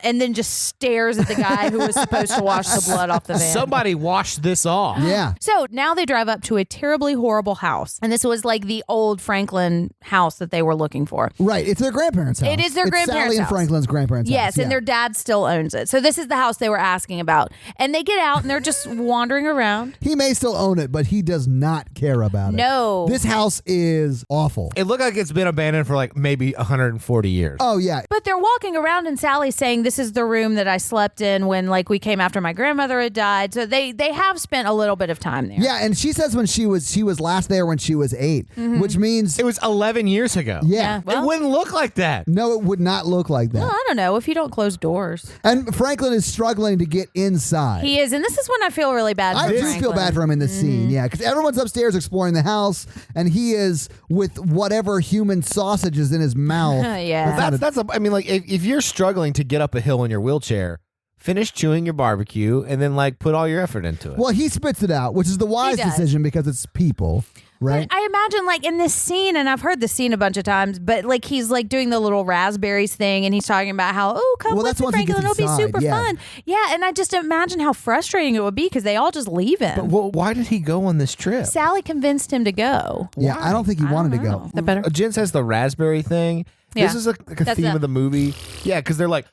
and then just stares at the guy who was supposed to wash the blood off the van. Somebody wash this off. Yeah. So now they drive up to a terribly horrible house. And this was like the old Franklin house that they were looking for. Right. It's their grandparents' house. It is their It's grandparents' Sally and house. Franklin's grandparents' house. Yes, and Yeah. their dad still owns it. So this is the house they were asking about. And they get out and they're just wandering around. He may still own it, but he does not care about it. No. This house is awful. It looked like it's been abandoned for like maybe 140 years. Oh, yeah. But they're walking around and Sally's saying this is the room that I slept in when like we came after my grandmother had died. So they have spent a little bit of time there. Yeah, and she says when she was last there when she was 8, which means It was 11 years ago. yeah. Well, It wouldn't look like that. No, it would not look like that. well, I don't know if you don't close doors. And Franklin is struggling to get inside. He is, and this is when I feel really bad I for do Franklin. feel bad for him in this scene, yeah, because everyone's upstairs exploring the house, and he is with whatever human sausage is in his mouth. Yeah. I mean, like, if you're struggling to get up a hill in your wheelchair, finish chewing your barbecue and then, like, put all your effort into it. Well, he spits it out, which is the wise does. decision because it's people, right? I imagine like in this scene, and I've heard this scene a bunch of times, but like he's like doing the little raspberries thing and he's talking about how, oh, come Well, with that's me, once he Franklin, gets it'll be inside, super yeah. fun. Yeah, and I just imagine how frustrating it would be because they all just leave him. But why did he go on this trip? Sally convinced him to go. Yeah, I don't think he wanted to go. Oh, that better? Jen says the raspberry thing. Yeah. This is like a That's theme it. of the movie. Yeah, because they're like,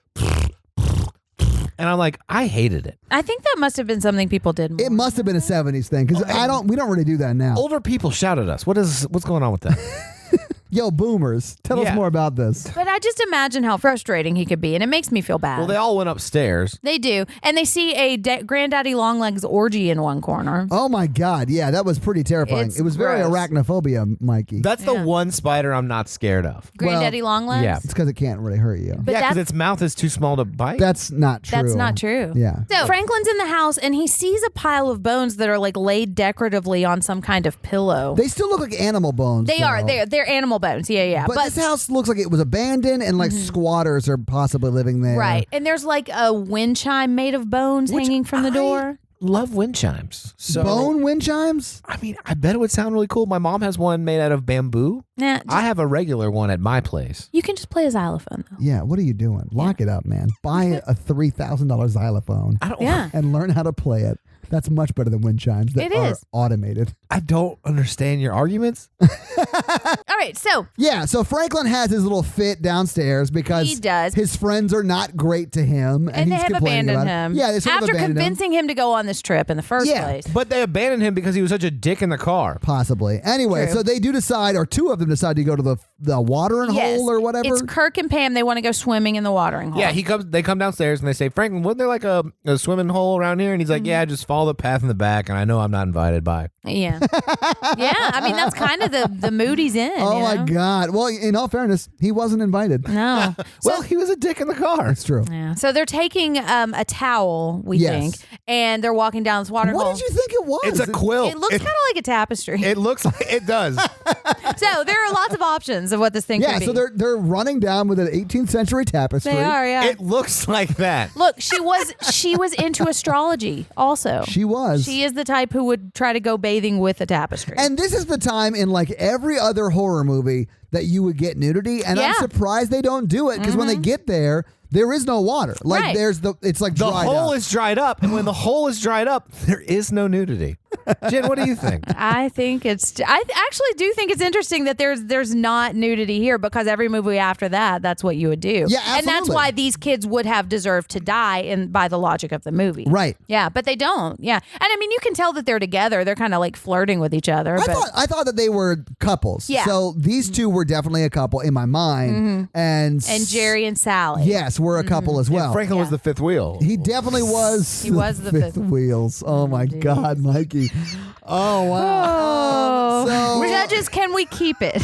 and I'm like, I hated it. I think that must have been something people did more. It must have been a 70s thing because we don't really do that now. Older people shout at us. What's going on with that? Yo, boomers, tell us more about this. But I just imagine how frustrating he could be, and it makes me feel bad. Well, they all went upstairs. They do. And they see a Granddaddy Longlegs orgy in one corner. Oh, my God. Yeah, that was pretty terrifying. It was very gross. arachnophobia, Mikey. That's the one spider I'm not scared of. Granddaddy Longlegs? yeah. It's because it can't really hurt you. But Because its mouth is too small to bite. That's not true. That's not true. Yeah. So Franklin's in the house, and he sees a pile of bones that are like laid decoratively on some kind of pillow. They still look like animal bones. They though. are. They're animal bones. Yeah. But this house looks like it was abandoned and like squatters are possibly living there. Right. And there's like a wind chime made of bones hanging from the door. Love wind chimes. So, Bone wind chimes? I mean, I bet it would sound really cool. My mom has one made out of bamboo. Nah, I have a regular one at my place. you can just play a xylophone though. Yeah, what are you doing? Lock it up, man. Buy a $3,000 xylophone I don't. Yeah. and learn how to play it. That's much better than wind chimes that It are is. automated. I don't understand your arguments. All right, so Yeah, so Franklin has his little fit downstairs because He does. his friends are not great to him. and they he's have complaining abandoned about him. it. Yeah, they sort of after abandoned him. convincing him to go on this trip in the first Yeah. place. But they abandoned him because he was such a dick in the car. Possibly. Anyway, True. so they do decide, or two of them decide to go to the watering Yes. hole or whatever. It's Kirk and Pam. They want to go swimming in the watering hole. Yeah, they come downstairs and they say, Franklin, wasn't there like a swimming hole around here? And he's like, yeah, just follow the path in the back, and I know I'm not invited by. Yeah. Yeah. I mean, that's kind of the mood he's in. Oh you my know? God. Well, in all fairness, he wasn't invited. No. Well, he was a dick in the car. That's true. Yeah. So they're taking a towel, we Yes. think, and they're walking down this water What hole. did you think it was? It's a quilt. It looks kind of like a tapestry. It looks like it does. So there are lots of options of what this thing Yeah, could be. so they're running down with an 18th century tapestry. They are, yeah. It looks like that. Look, she was into astrology also. She was. She is the type who would try to go bathing with a tapestry. And this is the time in like every other horror movie that you would get nudity, and I'm Yeah. surprised they don't do it because when they get there is no water. Like Right. it's like The dried hole up. is dried up, and when the hole is dried up, there is no nudity. Jen, what do you think? I think I actually do think it's interesting that there's not nudity here, because every movie after that's what you would do. Yeah, And that's absolutely. why these kids would have deserved to die by the logic of the movie. Right. Yeah, but they don't. Yeah. And I mean, you can tell that they're together. They're kind of like flirting with each other. I thought that they were couples. Yeah. So these two were definitely a couple in my mind, and Jerry and Sally. yes, we're a couple as well. Franklin was the fifth wheel. He definitely was. He was the fifth. wheels. Oh my God, Mikey. Oh wow. So Judges, can we keep it?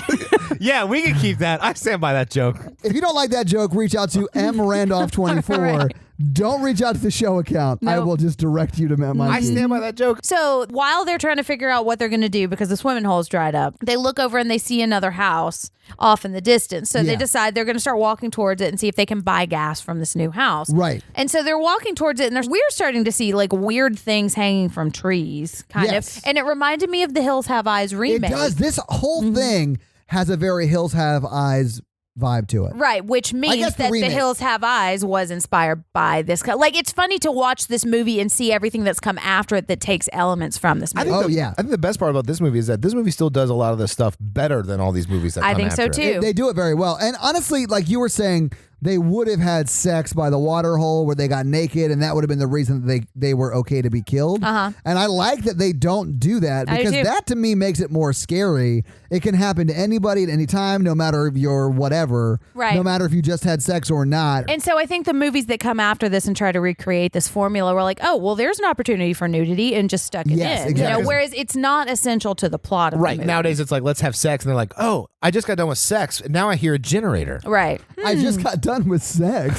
Yeah, we can keep that. I stand by that joke. if you don't like that joke, reach out to mrandolph24. Right. Don't reach out to the show account. I Nope. will just direct you to Mikey. I stand by that joke. So while they're trying to figure out what they're going to do because the swimming hole's dried up, they look over and they see another house off in the distance. So they Yeah. decide they're going to start walking towards it and see if they can buy gas from this new house. Right. And so they're walking towards it, and we're starting to see like weird things hanging from trees, kind Yes. of. And it reminded me of the Hills Have Eyes It remake. does. This whole thing has a very Hills Have Eyes vibe to it. Right, which means guess the that The remake. Hills Have Eyes was inspired by this. Like, it's funny to watch this movie and see everything that's come after it that takes elements from this movie. Yeah. I think the best part about this movie is that this movie still does a lot of this stuff better than all these movies that I come think so, after it. too. They do it very well. And honestly, like you were saying, they would have had sex by the water hole where they got naked, and that would have been the reason that they were okay to be killed. Uh-huh. And I like that they don't do that, I do because too. that to me makes it more scary. It can happen to anybody at any time, no matter if you're whatever, Right. no matter if you just had sex or not. And so I think the movies that come after this and try to recreate this formula were like, oh, well, there's an opportunity for nudity, and just stuck it Yes, in. exactly. You know, whereas it's not essential to the plot of the Right. movie. Nowadays, it's like, let's have sex. And they're like, oh, I just got done with sex. And now I hear a generator. Right. I just got done with sex.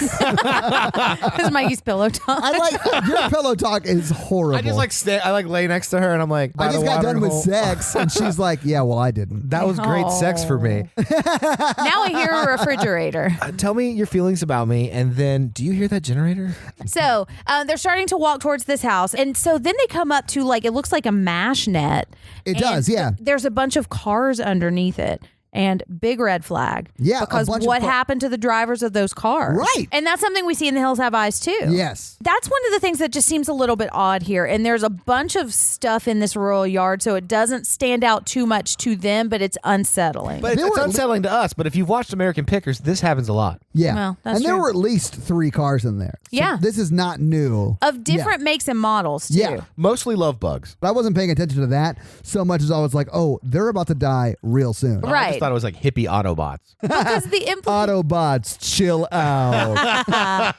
This is Mikey's pillow talk. I like your pillow talk is horrible. I just like I like lay next to her and I'm like, I by just the got done watering with hole. sex, and she's like, "Yeah, well, I didn't." That was great sex for me. Now I hear a refrigerator. Tell me your feelings about me, and then do you hear that generator? So they're starting to walk towards this house. And so then they come up to like, it looks like a MASH net. It And does, yeah. There's a bunch of cars underneath it. And big red flag. Yeah, a Because bunch of what happened to the drivers of those cars? Right. And that's something we see in The Hills Have Eyes too. Yes. That's one of the things that just seems a little bit odd here. And there's a bunch of stuff in this rural yard, so it doesn't stand out too much to them, but it's unsettling. But There it's were- unsettling to us. But if you've watched American Pickers, this happens a lot. Yeah. Well, that's and there true. were at least 3 cars in there. So Yeah. This is not new. of different makes and models too. Yeah. Mostly love bugs. But I wasn't paying attention to that so much as I was like, oh, they're about to die real soon. Right. always thought it was like hippie Autobots. Because the Autobots, chill out.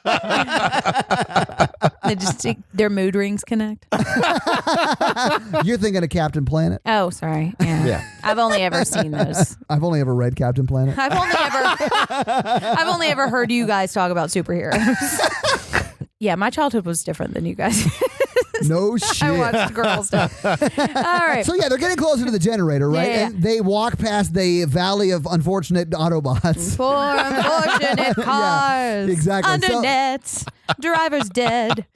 their mood rings connect. You're thinking of Captain Planet? Oh, sorry. Yeah. I've only ever seen those. I've only ever read Captain Planet. I've only ever heard you guys talk about superheroes. Yeah, my childhood was different than you guys. No shit. I watched girl stuff. All right. So yeah, they're getting closer to the generator, right? Yeah. And they walk past the valley of unfortunate Autobots. Poor unfortunate cars. Exactly. Under So- nets. Driver's dead.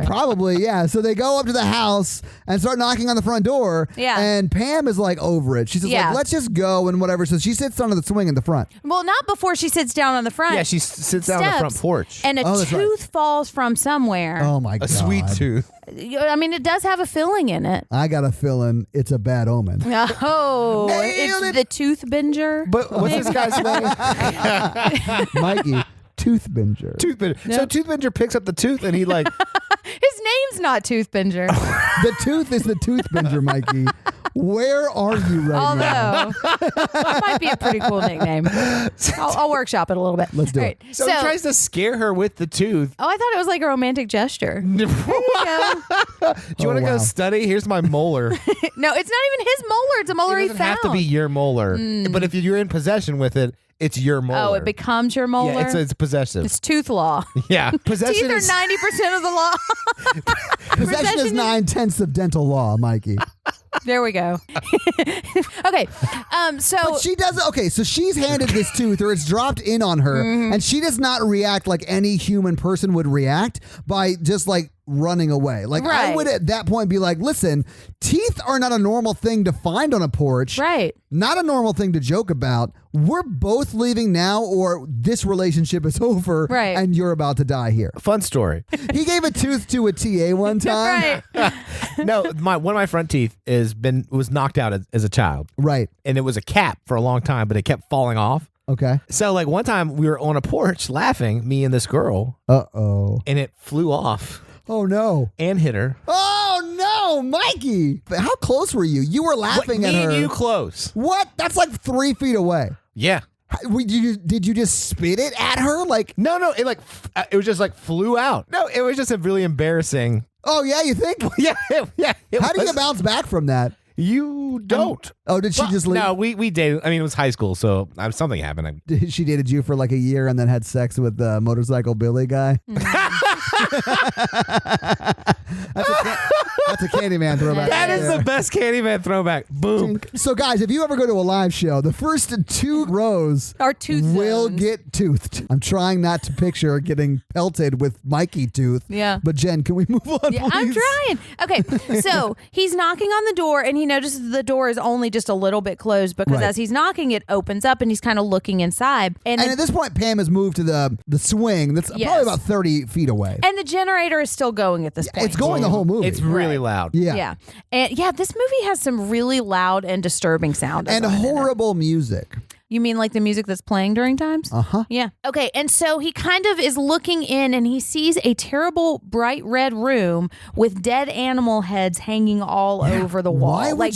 Probably, yeah. So they go up to the house and start knocking on the front door. Yeah. And Pam is like over it. She's just Yeah. like, let's just go and whatever. So she sits under the swing in the front. Well, not before she sits down on the front. Yeah, she sits down on the front Steps, porch. And a that's right. tooth falls from somewhere. Oh my a God. sweet tooth. I mean, it does have a filling in it. I got a feeling it's a bad omen. Oh, Nailed it's it. the tooth binger. But what's this guy's name? Mikey, Toothbinger. Toothbinger. Yep. So Toothbinger picks up the tooth and he like, His name's not Tooth Binger. The tooth is the Toothbinger, Mikey. Where are you right now? Although, that might be a pretty cool nickname. I'll workshop it a little bit. Let's do All it. so he tries to scare her with the tooth. Oh, I thought it was like a romantic gesture. Do you want to wow. go study? Here's my molar. No, it's not even his molar. It's a molar It he doesn't found. have to be your molar. But if you're in possession with it, it's your molar. Oh, it becomes your molar? Yeah, it's possessive. It's tooth law. Yeah, possession Teeth are is 90% of the law. Possession is 9/10 of dental law, Mikey. There we go. Okay. So But she doesn't. Okay, so she's handed this tooth, or it's dropped in on her, and she does not react like any human person would react by just like running away. Like I Right. would at that point be like, listen, teeth are not a normal thing to find on a porch. right. Not a normal thing to joke about. We're both leaving now, or this relationship is over, Right. and you're about to die here. fun story. He gave a tooth to a TA one time. Right. No, one of my front teeth was knocked out as a child, Right. and it was a cap for a long time, but it kept falling off. Okay. So like one time we were on a porch laughing, me and this girl, Uh-oh. and it flew off Oh, no. and hit her. Oh, no, Mikey. How close were you? You were laughing me at her. and you close. What? That's like 3 feet away. Yeah. Did you just spit it at her? Like, No, it was just like flew out. No, it was just a really embarrassing. oh, yeah, you think? Yeah, yeah. it How do you was. bounce back from that? You don't. Oh, did she Well, just leave? No, we dated. I mean, it was high school, so something happened. She dated you for like a year and then had sex with the motorcycle Billy guy? That's a Candyman throwback. That right is there. the best Candyman throwback. Boom. So, guys, if you ever go to a live show, the first 2 rows Our tooth will zones. get toothed. I'm trying not to picture getting pelted with Mikey tooth. Yeah. But, Jen, can we move on, Yeah, please? I'm trying. Okay, so he's knocking on the door and he notices the door is only just a little bit closed because Right. as he's knocking, it opens up and he's kind of looking inside. And then- at this point, Pam has moved to the swing that's Yes. probably about 30 feet away. and the generator is still going at this point. It's going the whole movie. It's really loud. yeah. Yeah. And yeah, this movie has some really loud and disturbing sound. And design in it. horrible music. You mean like the music that's playing during times? Uh-huh. Yeah. Okay. And so he kind of is looking in and he sees a terrible bright red room with dead animal heads hanging all over the wall. Why would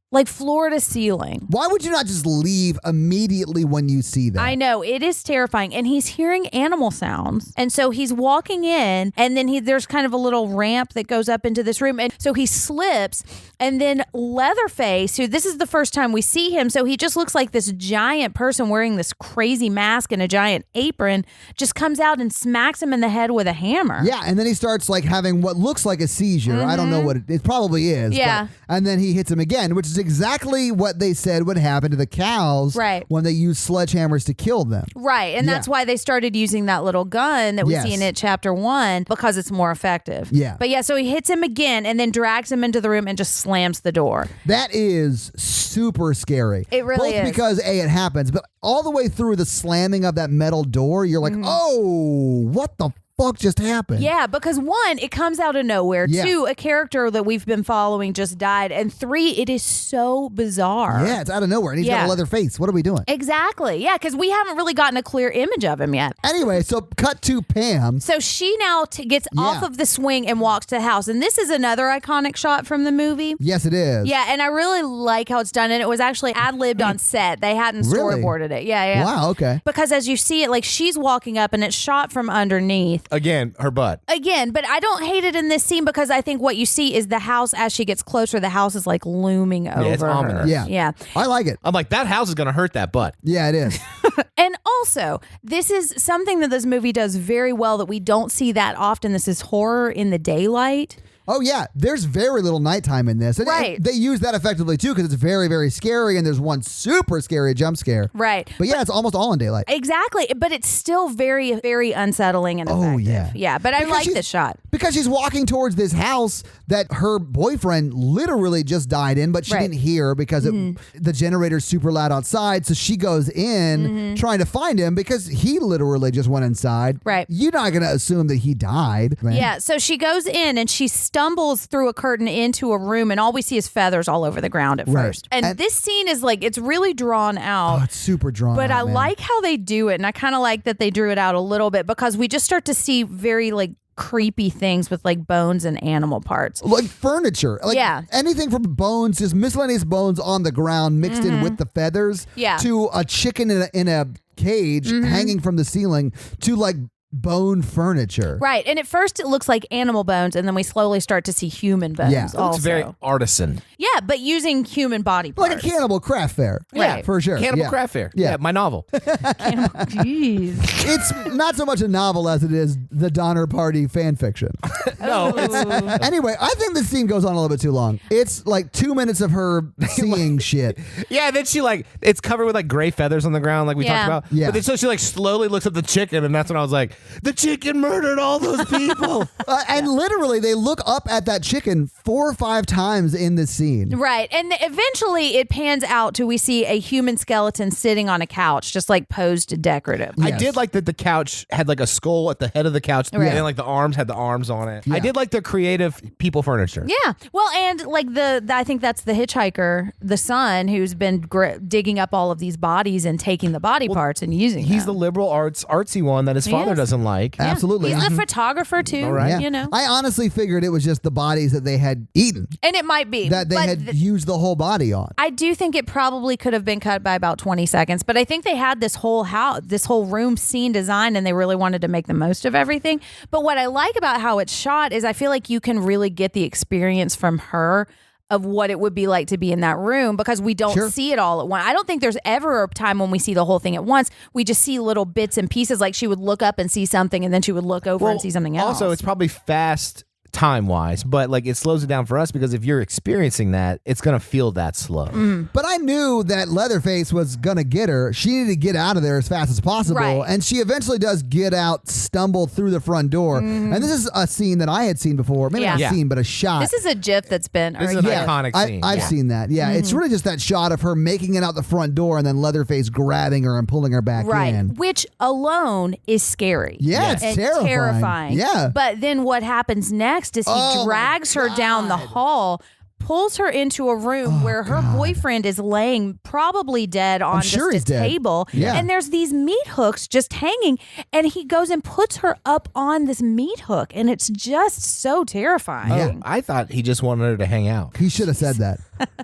like floor to ceiling. Why would you not just leave immediately when you see that? I know, it is terrifying. And he's hearing animal sounds. And so he's walking in and then there's kind of a little ramp that goes up into this room. And so he slips and then Leatherface, who this is the first time we see him. So he just looks like this giant person wearing this crazy mask and a giant apron, just comes out and smacks him in the head with a hammer. Yeah, and then he starts like having what looks like a seizure. I don't know what it probably is. Yeah. but- and then he hits him again, which is exactly what they said would happen to the cows Right. when they used sledgehammers to kill them. Right. And that's Yeah. why they started using that little gun that we Yes. see in it chapter 1 because it's more effective. Yeah. But yeah, so he hits him again and then drags him into the room and just slams the door. That is super scary. It really Both is. because A, it happens, but all the way through the slamming of that metal door, you're like, Mm-hmm. oh, what the fuck just happened? Yeah, because 1, it comes out of nowhere. Yeah. 2, a character that we've been following just died. And 3, it is so bizarre. Yeah, it's out of nowhere. And he's got a leather face. What are we doing? Exactly. Yeah, because we haven't really gotten a clear image of him yet. Anyway, so cut to Pam. So she now gets off of the swing and walks to the house. And this is another iconic shot from the movie. Yes, it is. Yeah, and I really like how it's done. And it was actually ad-libbed on set. They hadn't Really? storyboarded it. Yeah. Wow, okay. Because as you see it, like she's walking up and it's shot from underneath. Again, her butt. Again, but I don't hate it in this scene because I think what you see is the house as she gets closer, the house is like looming over it's her. ominous. Yeah. I like it. I'm like, that house is going to hurt that butt. Yeah, it is. And also, this is something that this movie does very well that we don't see that often. This is horror in the daylight. Oh, yeah. There's very little nighttime in this. And Right. they use that effectively, too, because it's very, very scary, and there's one super scary jump scare. Right. But yeah, it's almost all in daylight. Exactly. But it's still very, very unsettling and effective. Oh, yeah. Yeah, but I Because like she's- this shot. Because she's walking towards this house that her boyfriend literally just died in, but she Right. didn't hear because the generator's super loud outside. So she goes in trying to find him because he literally just went inside. Right. You're not going to assume that he died. Right? Yeah, so she goes in and she stumbles through a curtain into a room, and all we see is feathers all over the ground at Right. first. And And- this scene is like, it's really drawn out. Oh, it's super drawn But out, I man. like how they do it, and I kind of like that they drew it out a little bit because we just start to see very like creepy things with like bones and animal parts. Like furniture. Like Yeah. anything from bones, just miscellaneous bones on the ground mixed in with the feathers Yeah. to a chicken in a cage hanging from the ceiling to like bone furniture. Right, and at first it looks like animal bones, and then we slowly start to see human bones. Yeah. It It's also. very artisan. Yeah, but using human body parts. Like a cannibal craft fair. Right. For sure. Cannibal yeah. Craft Fair. Yeah. My novel. Jeez. It's not so much a novel as it is the Donner Party fan fiction. No, it's Anyway, I think this scene goes on a little bit too long. It's like 2 minutes of her seeing shit. yeah. Then she like it's covered with like gray feathers on the ground, like we Yeah. talked about. Yeah. But then so she like slowly looks at the chicken, and that's when I was like, the chicken murdered all those people. And literally, they look up at that chicken 4 or 5 times in this scene. Right, and eventually it pans out to we see a human skeleton sitting on a couch, just like posed decorative. Yeah. I Yes. did like that the couch had like a skull at the head of the couch, Right. and then like the arms had the arms on it. Yeah. I did like the creative people furniture. Yeah, well, and like I think that's the hitchhiker, the son, who's been digging up all of these bodies and taking the body parts and using He's the them. liberal artsy one that his father is. doesn't like. Yeah. Absolutely. He's the photographer too. All right. Yeah. You know, I honestly figured it was just the bodies that they had eaten, and it might be that they but had used the whole body on. I do think it probably could have been cut by about 20 seconds, but I think they had this whole house, this whole room scene designed, and they really wanted to make the most of everything. But what I like about how it's shot is I feel like you can really get the experience from her of what it would be like to be in that room because we don't Sure. see it all at once. I don't think there's ever a time when we see the whole thing at once. We just see little bits and pieces, like she would look up and see something, and then she would look over and see something else. Also, it's probably fast time wise, but like it slows it down for us because if you're experiencing that, it's gonna feel that slow. But I knew that Leatherface was going to get her. She needed to get out of there as fast as possible. Right. And she eventually does get out, stumble through the front door. And this is a scene that I had seen before. Maybe not Yeah. a scene, but a shot. This is a GIF that's been. This or is an yeah. iconic scene. I've seen that. Yeah, it's really just that shot of her making it out the front door and then Leatherface grabbing her and pulling her back Right, in. which alone is scary. Yeah, it's and terrifying. Yeah. But then what happens next is he Oh, my drags her down the God. hall, pulls her into a room where her boyfriend is laying probably dead on sure just he's a dead. table. Yeah. And there's these meat hooks just hanging, and he goes and puts her up on this meat hook, and it's just so terrifying. I thought he just wanted her to hang out. He should have said that.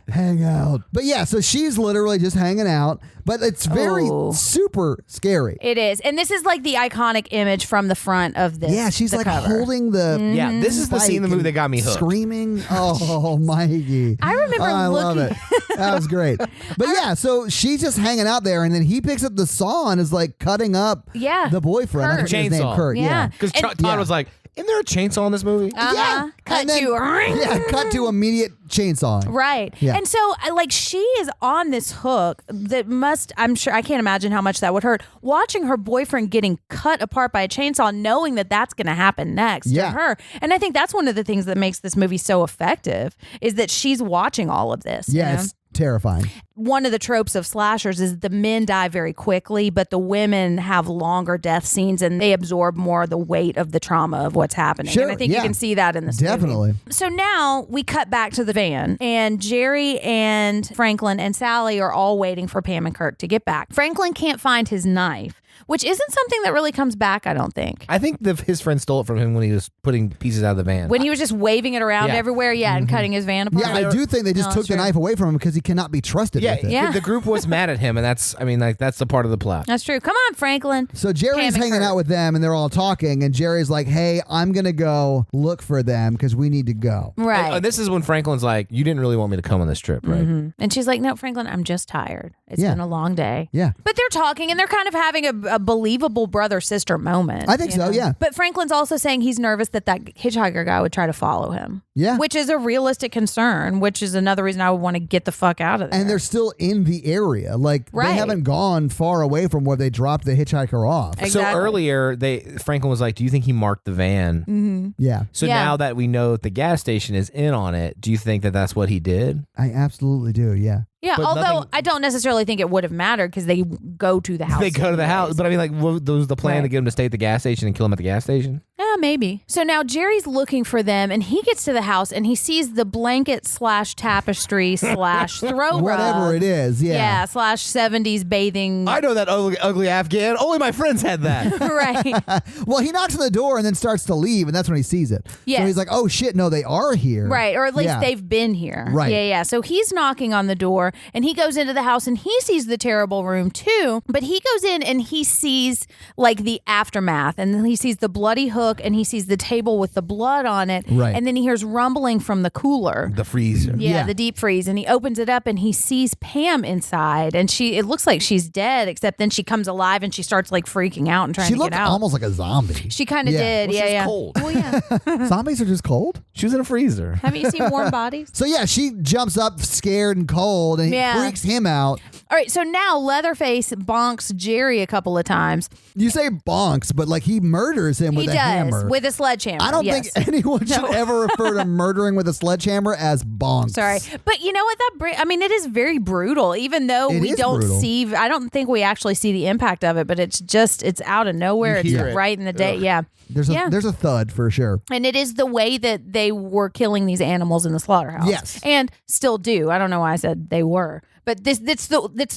Hang out. But yeah, so she's literally just hanging out, but it's very super scary. It is. And this is like the iconic image from the front of this. Yeah, she's the like cover. holding the Yeah, this is the scene in the spike movie that and got me hooked. screaming. Oh, Mikey. I remember I love looking. it. That was great. But yeah, so she's just hanging out there, and then he picks up the saw and is like cutting up Yeah, the boyfriend. I Kurt. forget his name, Chainsaw. Kurt. Yeah. Because And- Todd Yeah. was like, isn't there a chainsaw in this movie? Uh-huh. Cut And then- to Yeah, cut to immediate chainsawing. Right. Yeah. And so like she is on this hook that I'm sure I can't imagine how much that would hurt. Watching her boyfriend getting cut apart by a chainsaw, knowing that that's going to happen next Yeah. to her. And I think that's one of the things that makes this movie so effective is that she's watching all of this. you know? Yes. terrifying. One of the tropes of slashers is the men die very quickly, but the women have longer death scenes and they absorb more of the weight of the trauma of what's happening. Sure, and I think yeah. you can see that in this Definitely. movie. So now we cut back to the van, and Jerry and Franklin and Sally are all waiting for Pam and Kirk to get back. Franklin can't find his knife, which isn't something that really comes back, I don't think. I think his friend stole it from him when he was putting pieces out of the van. When he was just waving it around Yeah. everywhere, and cutting his van apart. Yeah, I do think they just No, took that's the true. knife away from him because he cannot be trusted with it. Yeah. The group was mad at him, and that's the part of the plot. That's true. Come on, Franklin. So Jerry's Pam and hanging Kurt. out with them, and they're all talking, and Jerry's like, hey, I'm going to go look for them because we need to go. Right. And this is when Franklin's like, you didn't really want me to come on this trip, right? And she's like, no, Franklin, I'm just tired. It's Yeah. been a long day. Yeah. But they're talking and they're kind of having a believable brother-sister moment. I think you so, know? yeah. But Franklin's also saying he's nervous that hitchhiker guy would try to follow him. Yeah. Which is a realistic concern, which is another reason I would want to get the fuck out of there. And they're still in the area. Like, they Right. haven't gone far away from where they dropped the hitchhiker off. Exactly. So earlier, Franklin was like, do you think he marked the van? Yeah. So Yeah. now that we know that the gas station is in on it, do you think that that's what he did? I absolutely do, yeah. Yeah, But although nothing- I don't necessarily think it would have mattered because they go to the house. They go to the house. anyways. But I mean, like, was the plan to Right. get him to stay at the gas station and kill him at the gas station? Yeah, maybe. So now Jerry's looking for them, and he gets to the house, and he sees the blanket / tapestry / throw Whatever rug. it is, yeah. / 70s bathing. I know that ugly Afghan. Only my friends had that. Right. Well, he knocks on the door and then starts to leave, and that's when he sees it. So Yes. he's like, oh, shit, no, they are here. Right, or at least Yeah. they've been here. Right. Yeah. So he's knocking on the door, and he goes into the house, and he sees the terrible room too. But he goes in and he sees like the aftermath, and then he sees the bloody hook, and he sees the table with the blood on it. Right. And then he hears rumbling from the cooler. The freezer. Yeah, the deep freeze, and he opens it up and he sees Pam inside, and it looks like she's dead, except then she comes alive and she starts like freaking out and trying She to looked get out. almost like a zombie. She kind of Yeah. did, Well, yeah, she's yeah. cold. Well, yeah. Zombies are just cold? She was in a freezer. Have you seen warm bodies? So, yeah, she jumps up scared and cold, and Yeah. it freaks him out. All right, so now Leatherface bonks Jerry a couple of times. You say bonks, but like he murders him with He a does hammer. with a sledgehammer. I don't yes. think anyone should No. ever refer to murdering with a sledgehammer as bonks. Sorry, but you know what? It is very brutal. Even though It we is don't brutal. see, I don't think we actually see the impact of it. But it's out of nowhere. It's hear it. right in the day. Yeah, There's a thud for sure. and it is the way that they were killing these animals in the slaughterhouse. Yes. and still do. I don't know why I said they were. But it's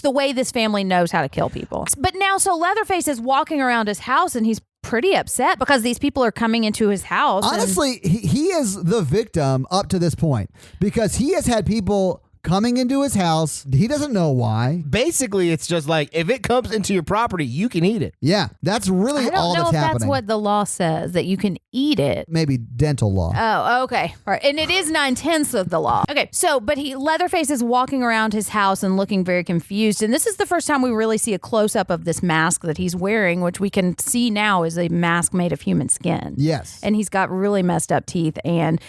the way this family knows how to kill people. But now, so Leatherface is walking around his house, and he's pretty upset because these people are coming into his house. and- Honestly, he is the victim up to this point because he has had people coming into his house. He doesn't know why. Basically, it's just like, if it comes into your property, you can eat it. Yeah, that's really I don't all know that's if happening. that's what the law says, that you can eat it. Maybe dental law. Oh, okay. All right. And it is 9/10 of the law. Okay. So, but Leatherface is walking around his house and looking very confused. And this is the first time we really see a close up of this mask that he's wearing, which we can see now is a mask made of human skin. Yes. And he's got really messed up teeth. And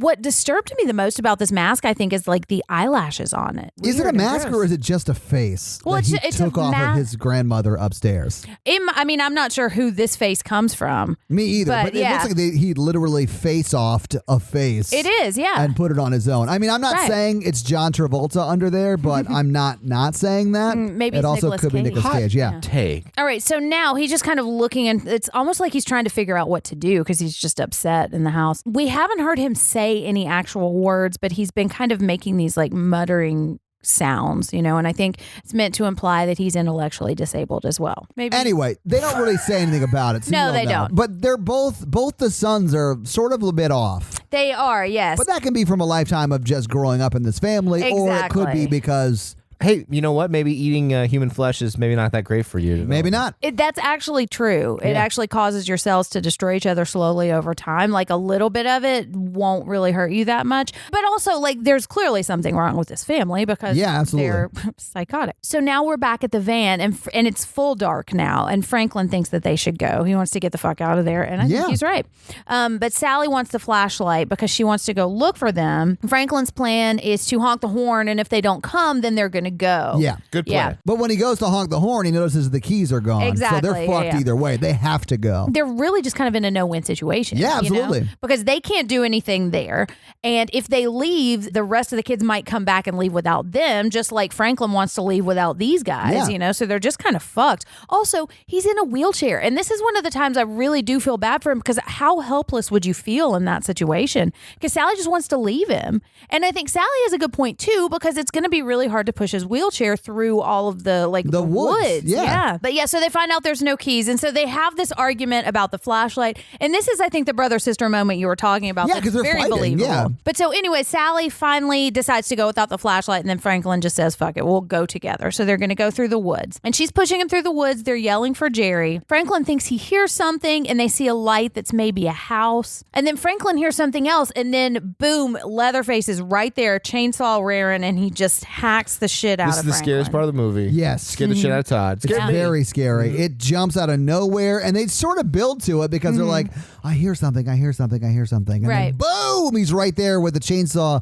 what disturbed me the most about this mask, I think, is like the eyelashes on it. Is it a Weird and mask gross. or is it just a face Well, that he it's a took off ma- of his grandmother upstairs? I'm not sure who this face comes from. Me either, But, but, it yeah. looks like he literally face-offed a face. It is, yeah. And put it on his own. I mean, I'm not Right. saying it's John Travolta under there, but I'm not saying that. Maybe it it's also Nicolas could be Cage. Nicolas Cage. Yeah. Take. All right, so now he's just kind of looking, and it's almost like he's trying to figure out what to do because he's just upset in the house. We haven't heard him say any actual words, but he's been kind of making these like muttering sounds, and I think it's meant to imply that he's intellectually disabled as well. Maybe. Anyway, they don't really say anything about it. So No, you they know. don't. But they're both the sons are sort of a bit off. They are, yes. But that can be from a lifetime of just growing up in this family, or it could be Exactly. because Hey, you know what? Maybe eating human flesh is maybe not that great for you. maybe not. That's actually true. It actually causes your cells to destroy each other slowly over time. Like a little bit of it won't really hurt you that much. But also, like, there's clearly something wrong with this family because absolutely. they're psychotic. So now we're back at the van, and it's full dark now. And Franklin thinks that they should go. He wants to get the fuck out of there, and I think he's right. But Sally wants the flashlight because she wants to go look for them. Franklin's plan is to honk the horn, and if they don't come, then they're going going to go. Yeah. Good plan. Yeah. But when he goes to honk the horn, he notices the keys are gone. Exactly, So they're fucked yeah. either way. They have to go. They're really just kind of in a no-win situation. Yeah, you know? absolutely. Because they can't do anything there. And if they leave, the rest of the kids might come back and leave without them, just like Franklin wants to leave without these guys, Yeah. you know? So they're just kind of fucked. Also, he's in a wheelchair. And this is one of the times I really do feel bad for him because how helpless would you feel in that situation? Because Sally just wants to leave him. And I think Sally has a good point too, because it's going to be really hard to push his wheelchair through all of the The woods. Yeah. But yeah, so they find out there's no keys. And so they have this argument about the flashlight. And this is, I think, the brother-sister moment you were talking about. Yeah, that's 'cause they're very fighting, believable. yeah. But so anyway, Sally finally decides to go without the flashlight. And then Franklin just says, fuck it, we'll go together. So they're going to go through the woods. And she's pushing him through the woods. They're yelling for Jerry. Franklin thinks he hears something and they see a light that's maybe a house. And then Franklin hears something else. And then boom, Leatherface is right there, chainsaw rearing, and he just hacks the shit out This of is the scariest part of the movie. Yes. Scared the shit out of Todd. It's Scared me. very scary. It jumps out of nowhere, and they sort of build to it because they're like, I hear something, I hear something, I hear something. And Right. then boom, he's right there with the chainsaw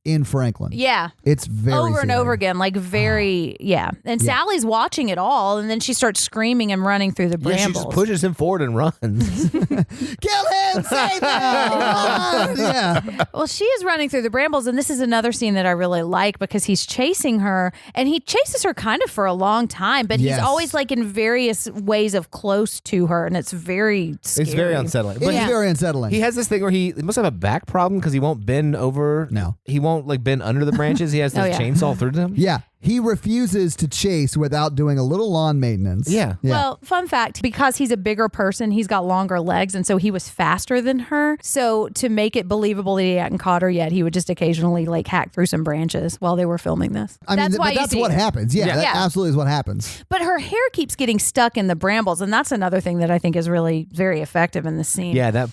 in Franklin. Yeah. It's very over and scary. over again, like very, yeah. And Sally's watching it all, and then she starts screaming and running through the Yeah, she brambles. just pushes him forward and runs. Kill him! Save him! Run! Yeah. Well, she is running through the brambles, and this is another scene that I really like because he's chasing her, and he chases her kind of for a long time, but Yes. he's always like in various ways of close to her, and it's very scary. It's very unsettling. But It's Yeah. very unsettling. he has this thing where he must have a back problem because he won't bend over. No. He won't like bend under the branches. He has this Oh, yeah. chainsaw through them. Yeah. He refuses to chase without doing a little lawn maintenance. Yeah. Well, fun fact, because he's a bigger person, he's got longer legs, and so he was faster than her. So to make it believable that he hadn't caught her yet, he would just occasionally like hack through some branches while they were filming this. I mean, That's why but you that's see what it. happens. Yeah, that Yeah. absolutely is what happens. But her hair keeps getting stuck in the brambles, and that's another thing that I think is really very effective in the scene. Yeah, that.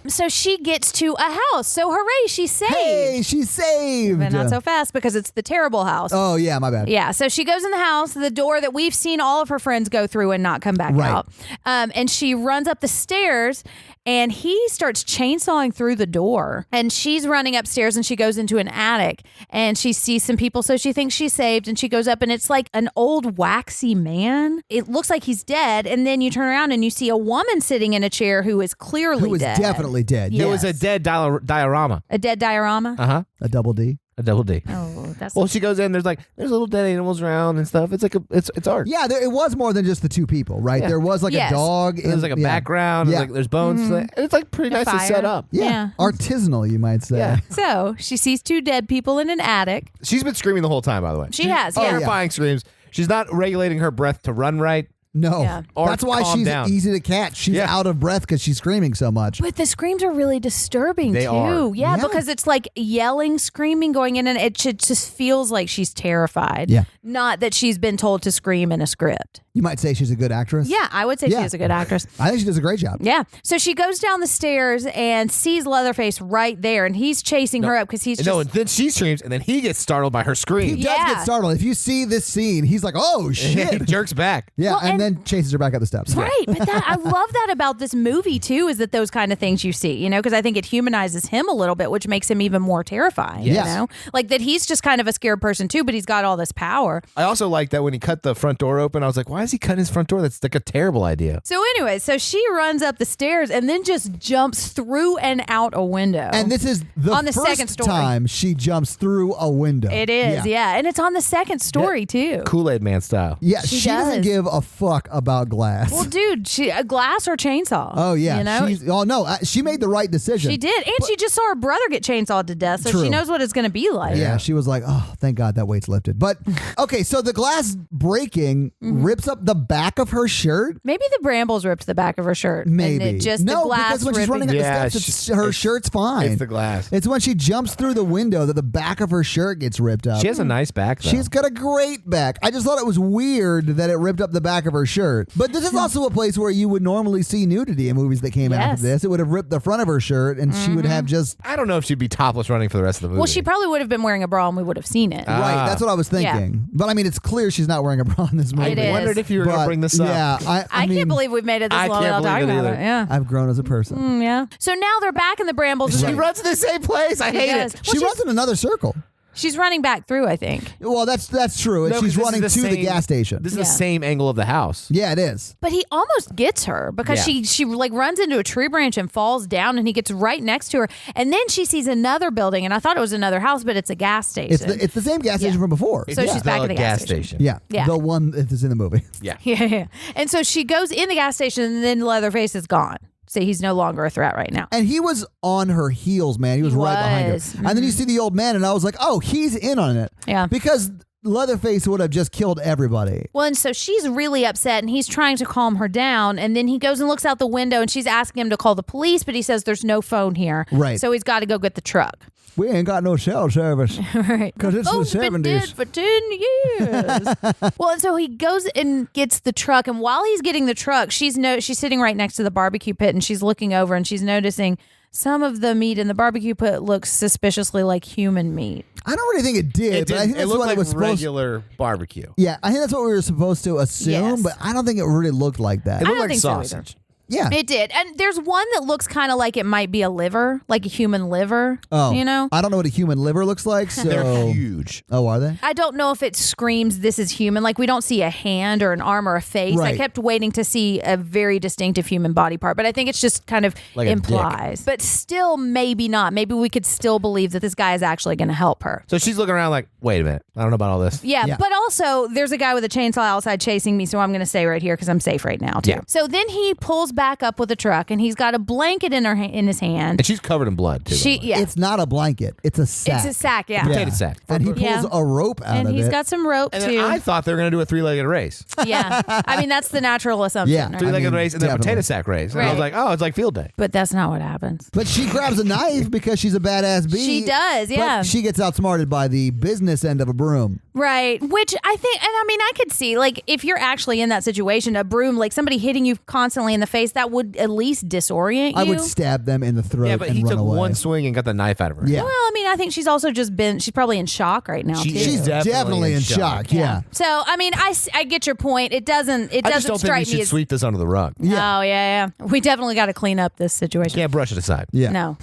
So she gets to a house. So hooray, she's saved. Hey, she's saved. But not so fast because it's the terrible house. Oh, yeah, my bad. Yeah, so she goes in the house, the door that we've seen all of her friends go through and not come back Right. out. And she runs up the stairs, and he starts chainsawing through the door. And she's running upstairs, and she goes into an attic, and she sees some people, so she thinks she's saved, and she goes up, and it's like an old waxy man. It looks like he's dead, and then you turn around, and you see a woman sitting in a chair who is clearly Who was dead. definitely dead. Yeah. It was a Yes. dead diorama. A dead diorama? A double D. A double D. Oh, that's Well, she goes in. There's little dead animals around and stuff. It's like it's art. Yeah, it was more than just the two people, right? Yeah. There was like Yes. a dog. There's like a yeah. background. Yeah. There's bones. It's like pretty nicely fire. set up. Yeah. Yeah. Artisanal, you might say. Yeah. So she sees two dead people in an attic. She's been screaming the whole time, by the way. She has, yeah. Terrifying screams. She's not regulating her breath to run right. No, Yeah. Or that's why calm she's down. easy to catch. She's Yeah. out of breath because she's screaming so much. But the screams are really disturbing They too. are. Yeah, Yeah. because it's like yelling, screaming, going in, and it just feels like she's terrified. Yeah. Not that she's been told to scream in a script. You might say she's a good actress. Yeah, I would say Yeah. she is a good actress. I think she does a great job. Yeah. So she goes down the stairs and sees Leatherface right there, and he's chasing her up because he's just. No, and then she screams, and then he gets startled by her He scream. does Yeah. get startled. If you see this scene, he's like, "Oh he shit!" jerks back. Yeah, Well, and and- then chases her back up the steps. Right, but that I love that about this movie too, is that those kind of things you see, you know, because I think it humanizes him a little bit, which makes him even more terrifying. Yes. You know, like that he's just kind of a scared person too, but he's got all this power. I also like that when he cut the front door open, I was like, why is he cutting his front door? That's like a terrible idea. So anyway, so she runs up the stairs and then just jumps through and out a window. And this is the, On the first second story. time she jumps through a window. it is, yeah, and it's on the second story too. Kool-Aid Man style. Yeah, She she doesn't does. give a fuck about glass. Well, dude, she a glass or chainsaw. Oh yeah, you know. she made the right decision. She did, and she just saw her brother get chainsawed to death, so True. she knows what it's going to be like. Yeah, she was like, "Oh, thank God that weight's lifted." But okay, so the glass breaking rips up the back of her shirt. Maybe the brambles ripped the back of her shirt. Maybe and it just no, the glass because when she's running up ripping- Yeah, the steps, her shirt's fine. It's the glass. It's when she jumps through the window that the back of her shirt gets ripped up. She has a nice back, though. She's got a great back. I just thought it was weird that it ripped up the back of her shirt. But this is also a place where you would normally see nudity in movies that came Yes. after this. It would have ripped the front of her shirt, and she would have just I don't know if she'd be topless running for the rest of the movie. Well, she probably would have been wearing a bra and we would have seen it. right. That's what I was thinking. But I mean, it's clear she's not wearing a bra in this movie. It is. wondered if you were going to But, bring this up. Yeah, I mean, can't believe we've made it this I long can't without believe talking it about either. it. Yeah. I've grown as a person. Yeah. So now they're back in the brambles. She and runs to the same place. I hate does. it. Well, She she's- runs in another circle. She's running back through, I think. Well, that's true. No, 'cause She's this running is to the the same- gas station. This is Yeah. the same angle of the house. Yeah, it is. But he almost gets her because Yeah. she like runs into a tree branch and falls down, and he gets right next to her. And then she sees another building, and I thought it was another house, but it's a gas station. It's the same gas station from before. So she's back at the gas station. Yeah. Yeah. The one that is in the movie. Yeah. Yeah. And so she goes in the gas station, and then Leatherface is gone. So he's no longer a threat right now. And he was on her heels, man. He was right behind her. was. And then you see the old man, and I was like, oh, he's in on it. Yeah. Because Leatherface would have just killed everybody. Well, and so she's really upset, and he's trying to calm her down. And then he goes and looks out the window, and she's asking him to call the police, but he says there's no phone here. Right. So he's got to go get the truck. We ain't got no cell service. Right. Because it's Phone's the been dead 70s. for 10 years. Well, and so he goes and gets the truck, and while he's getting the truck, she's sitting right next to the barbecue pit, and she's looking over, and she's noticing some of the meat in the barbecue pit looks suspiciously like human meat. I don't really think it did, but I think it that's looked what like it was supposed regular barbecue. Yeah, I think that's what we were supposed to assume, Yes. but I don't think it really looked like that. It I looked don't like think so either. sausage. Yeah. It did. And there's one that looks kind of like it might be a liver, like a human liver. Oh. You know? I don't know what a human liver looks like, so. They're huge. Oh, are they? I don't know if it screams this is human. Like we don't see a hand or an arm or a face. I Right. kept waiting to see a very distinctive human body part, but I think it's just kind of Like a implies. But still, maybe not. Maybe we could still believe that this guy is actually going to help her. So she's looking around like, wait a minute. I don't know about all this. Yeah, Yeah. but also there's a guy with a chainsaw outside chasing me, so I'm going to stay right here because I'm safe right now too. Yeah. So then he pulls back up with the truck, and he's got a blanket in his hand. And she's covered in blood, too. by the way. Yeah, It's not a blanket. It's a sack. it's a sack. Yeah, Potato sack. And he pulls Yeah. a rope out and of he's it. got some rope And too. then I thought they were going to do a three-legged race. Yeah, I mean that's the natural assumption. Yeah. right? Three-legged mean, race and then a definitely. potato sack race. And I was Right. like, oh, it's like field day. But that's not what happens. But she grabs a knife because she's a badass bee. She does, yeah. But she gets outsmarted by the business end of a broom. Right. Which I think, and I mean, I could see, like, if you're actually in that situation, a broom, like somebody hitting you constantly in the face, that would at least disorient you. I would stab them in the throat Yeah, but and he run took away. one swing and got the knife out of her. Yeah. Well, I mean, I think she's also just she's probably in shock right now, She too. is. She's definitely in shock. Yeah. So, I mean, I get your point. It doesn't I just don't think we strike me should as. sweep this under the rug. Yeah. Oh, yeah. We definitely got to clean up this situation. Can't brush it aside. Yeah. No.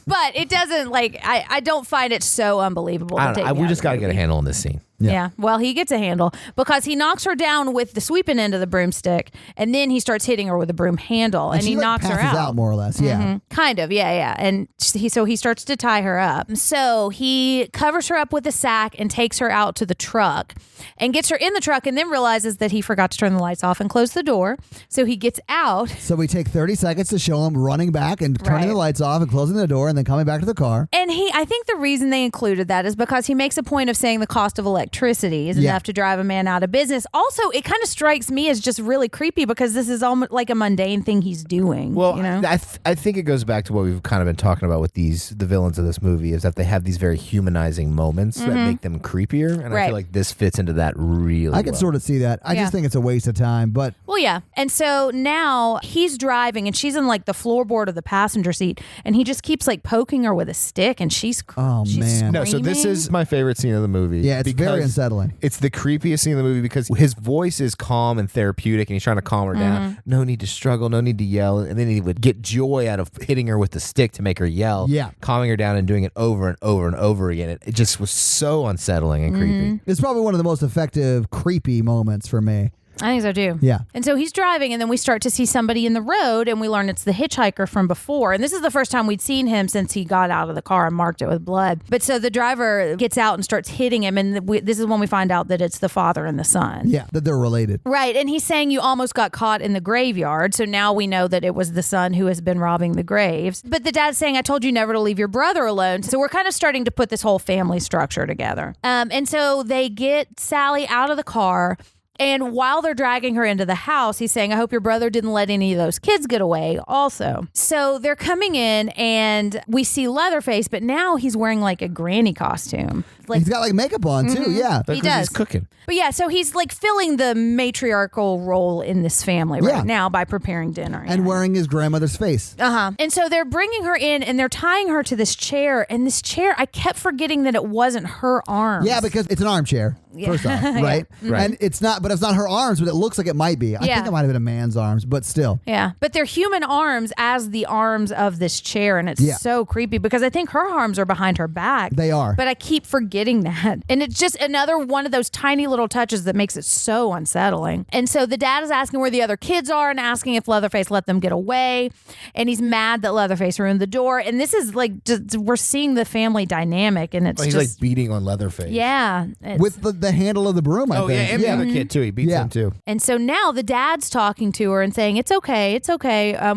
But it doesn't, like, I don't find it so unbelievable. I to don't take know. me We out just of got the to get a movie. handle on this scene. Yeah. Well, he gets a handle because he knocks her down with the sweeping end of the broomstick, and then he starts hitting her with a broom handle, and she he like, knocks her passes out. more or less. Yeah. Mhm. Kind of, yeah. And he starts to tie her up. So he covers her up with a sack and takes her out to the truck and gets her in the truck, and then realizes that he forgot to turn the lights off and close the door. So he gets out. So we take 30 seconds to show him running back and turning Right. the lights off and closing the door and then coming back to the car. And I think the reason they included that is because he makes a point of saying the cost of electricity is Yeah. enough to drive a man out of business. Also, it kind of strikes me as just really creepy because this is almost like a mundane thing he's doing. Well, you know? I think it goes back to what we've kind of been talking about with the villains of this movie is that they have these very humanizing moments that make them creepier, and I Right. feel like this fits into that really I can well. sort of see that. I Yeah. just think it's a waste of time. But Well, yeah. And so now he's driving and she's in like the floorboard of the passenger seat, and he just keeps like poking her with a stick, and she's Oh, she's man. No, so this screaming. is my favorite scene of the movie. yeah, it's very because unsettling. It's the creepiest scene in the movie because his voice is calm and therapeutic, and he's trying to calm her down. No need to struggle, no need to yell, and then he would get joy out of hitting her with the stick to make her yell. Yeah. calming her down and doing it over and over and over again. It just was so unsettling and creepy. It's probably one of the most effective, creepy moments for me. I think so too. Yeah. And so he's driving, and then we start to see somebody in the road, and we learn it's the hitchhiker from before. And this is the first time we'd seen him since he got out of the car and marked it with blood. But so the driver gets out and starts hitting him, and this is when we find out that it's the father and the son. Yeah, that they're related. Right. And he's saying you almost got caught in the graveyard. So now we know that it was the son who has been robbing the graves. But the dad's saying, I told you never to leave your brother alone. So we're kind of starting to put this whole family structure together. And so they get Sally out of the car. And while they're dragging her into the house, he's saying, I hope your brother didn't let any of those kids get away also. So they're coming in, and we see Leatherface, but now he's wearing like a granny costume. Like, He's got like makeup on too. Yeah. He Because he's does. cooking. but yeah, so he's like filling the matriarchal role in this family right Yeah. now by preparing dinner. And wearing his grandmother's face. And so they're bringing her in, and they're tying her to this chair. And this chair, I kept forgetting that it wasn't her arms. Yeah, because it's an armchair, first off, right? Right. And it's not but it's not her arms, but it looks like it might be. I think it might have been a man's arms, but still. Yeah, but they're human arms as the arms of this chair, and it's so creepy because I think her arms are behind her back. They are. But I keep forgetting that. And it's just another one of those tiny little touches that makes it so unsettling. And so the dad is asking where the other kids are and asking if Leatherface let them get away. And he's mad that Leatherface ruined the door. And this is like, just, we're seeing the family dynamic, and it's he's just like beating on Leatherface. Yeah. With the handle of the broom, I think. And the other kid too. He beats him too. And so now the dad's talking to her and saying, it's okay.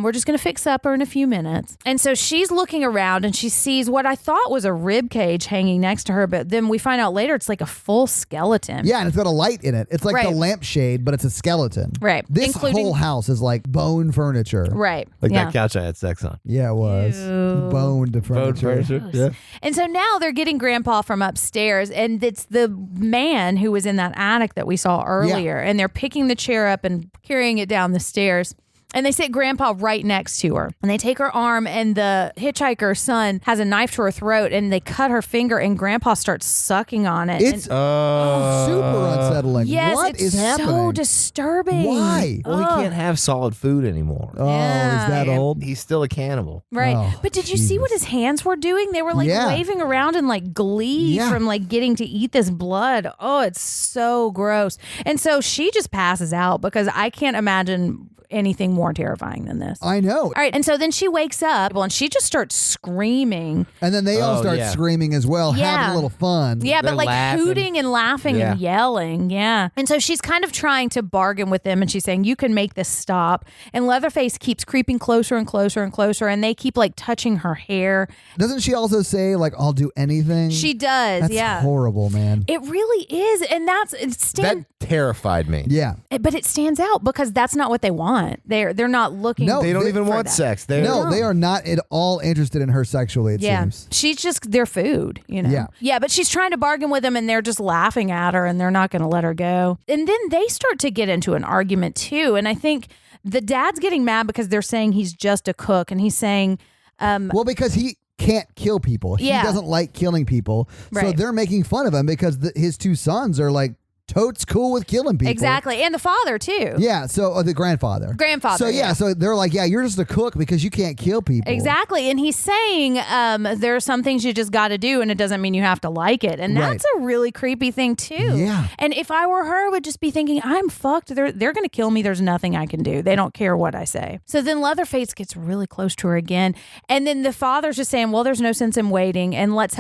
We're just going to fix supper in a few minutes. And so she's looking around and she sees what I thought was a rib cage hanging next to her. But then we find out later it's like a full skeleton. Yeah, and it's got a light in it. It's like the Right. lampshade, but it's a skeleton. Right. This whole house is like bone furniture. Right. Like that couch I had sex on. Yeah, it was. Ew. Boned furniture. Yeah. And so now they're getting Grandpa from upstairs, and it's the man who was in that attic that we saw earlier. And they're picking the chair up and carrying it down the stairs. And they sit Grandpa right next to her. And they take her arm, and the hitchhiker's son has a knife to her throat, and they cut her finger, and Grandpa starts sucking on it. It's super unsettling. Yes, What it's is happening? so disturbing. Why? Well, he can't have solid food anymore. Oh, Yeah. is that old? He's still a cannibal. Right. Oh, but did you see what his hands were doing? They were like waving around in like glee from like getting to eat this blood. Oh, it's so gross. And so she just passes out because I can't imagine anything more terrifying than this. I know. All right. And so then she wakes up and she just starts screaming. And then they all start screaming as well, having a little fun. Yeah, They're but like laughing. hooting and laughing and yelling. Yeah. And so she's kind of trying to bargain with them, and she's saying, you can make this stop. And Leatherface keeps creeping closer and closer and closer, and they keep like touching her hair. Doesn't she also say, like, I'll do anything? She does. That's horrible, man. It really is. And That terrified me. Yeah. but it stands out because that's not what they want. They're not looking. No, They don't even for want that. sex. They are not at all interested in her sexually, it seems. She's just their food, you know. Yeah. But she's trying to bargain with them, and they're just laughing at her, and they're not going to let her go. And then they start to get into an argument too. And I think the dad's getting mad because they're saying he's just a cook, and he's saying, well, because he can't kill people. He doesn't like killing people. So Right. they're making fun of him because his two sons are like totes cool with killing people. exactly, and the father too. Yeah, so the grandfather. Grandfather, So they're like, you're just a cook because you can't kill people. Exactly. And he's saying there are some things you just got to do, and it doesn't mean you have to like it. And that's a really creepy thing, too. Yeah. And if I were her, I would just be thinking, I'm fucked. They're going to kill me. There's nothing I can do. They don't care what I say. So then Leatherface gets really close to her again. And then the father's just saying, well, there's no sense in waiting, and let's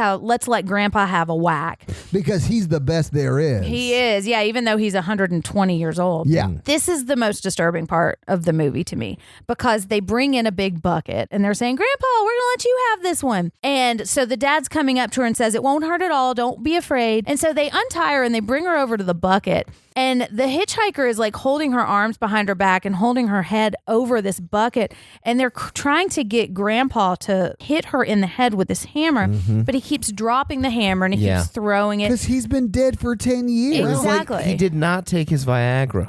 let Grandpa have a whack. Because he's the best there is. He is. Yeah, even though he's 120 years old. Yeah. This is the most disturbing part of the movie to me, because they bring in a big bucket and they're saying, Grandpa, we're going to let you have this one. And so the dad's coming up to her and says, it won't hurt at all. Don't be afraid. And so they untie her and they bring her over to the bucket. And the hitchhiker is like holding her arms behind her back and holding her head over this bucket. And they're trying to get Grandpa to hit her in the head with this hammer. But he keeps dropping the hammer and he keeps throwing it. Because he's been dead for 10 years. Exactly. He did not take his Viagra.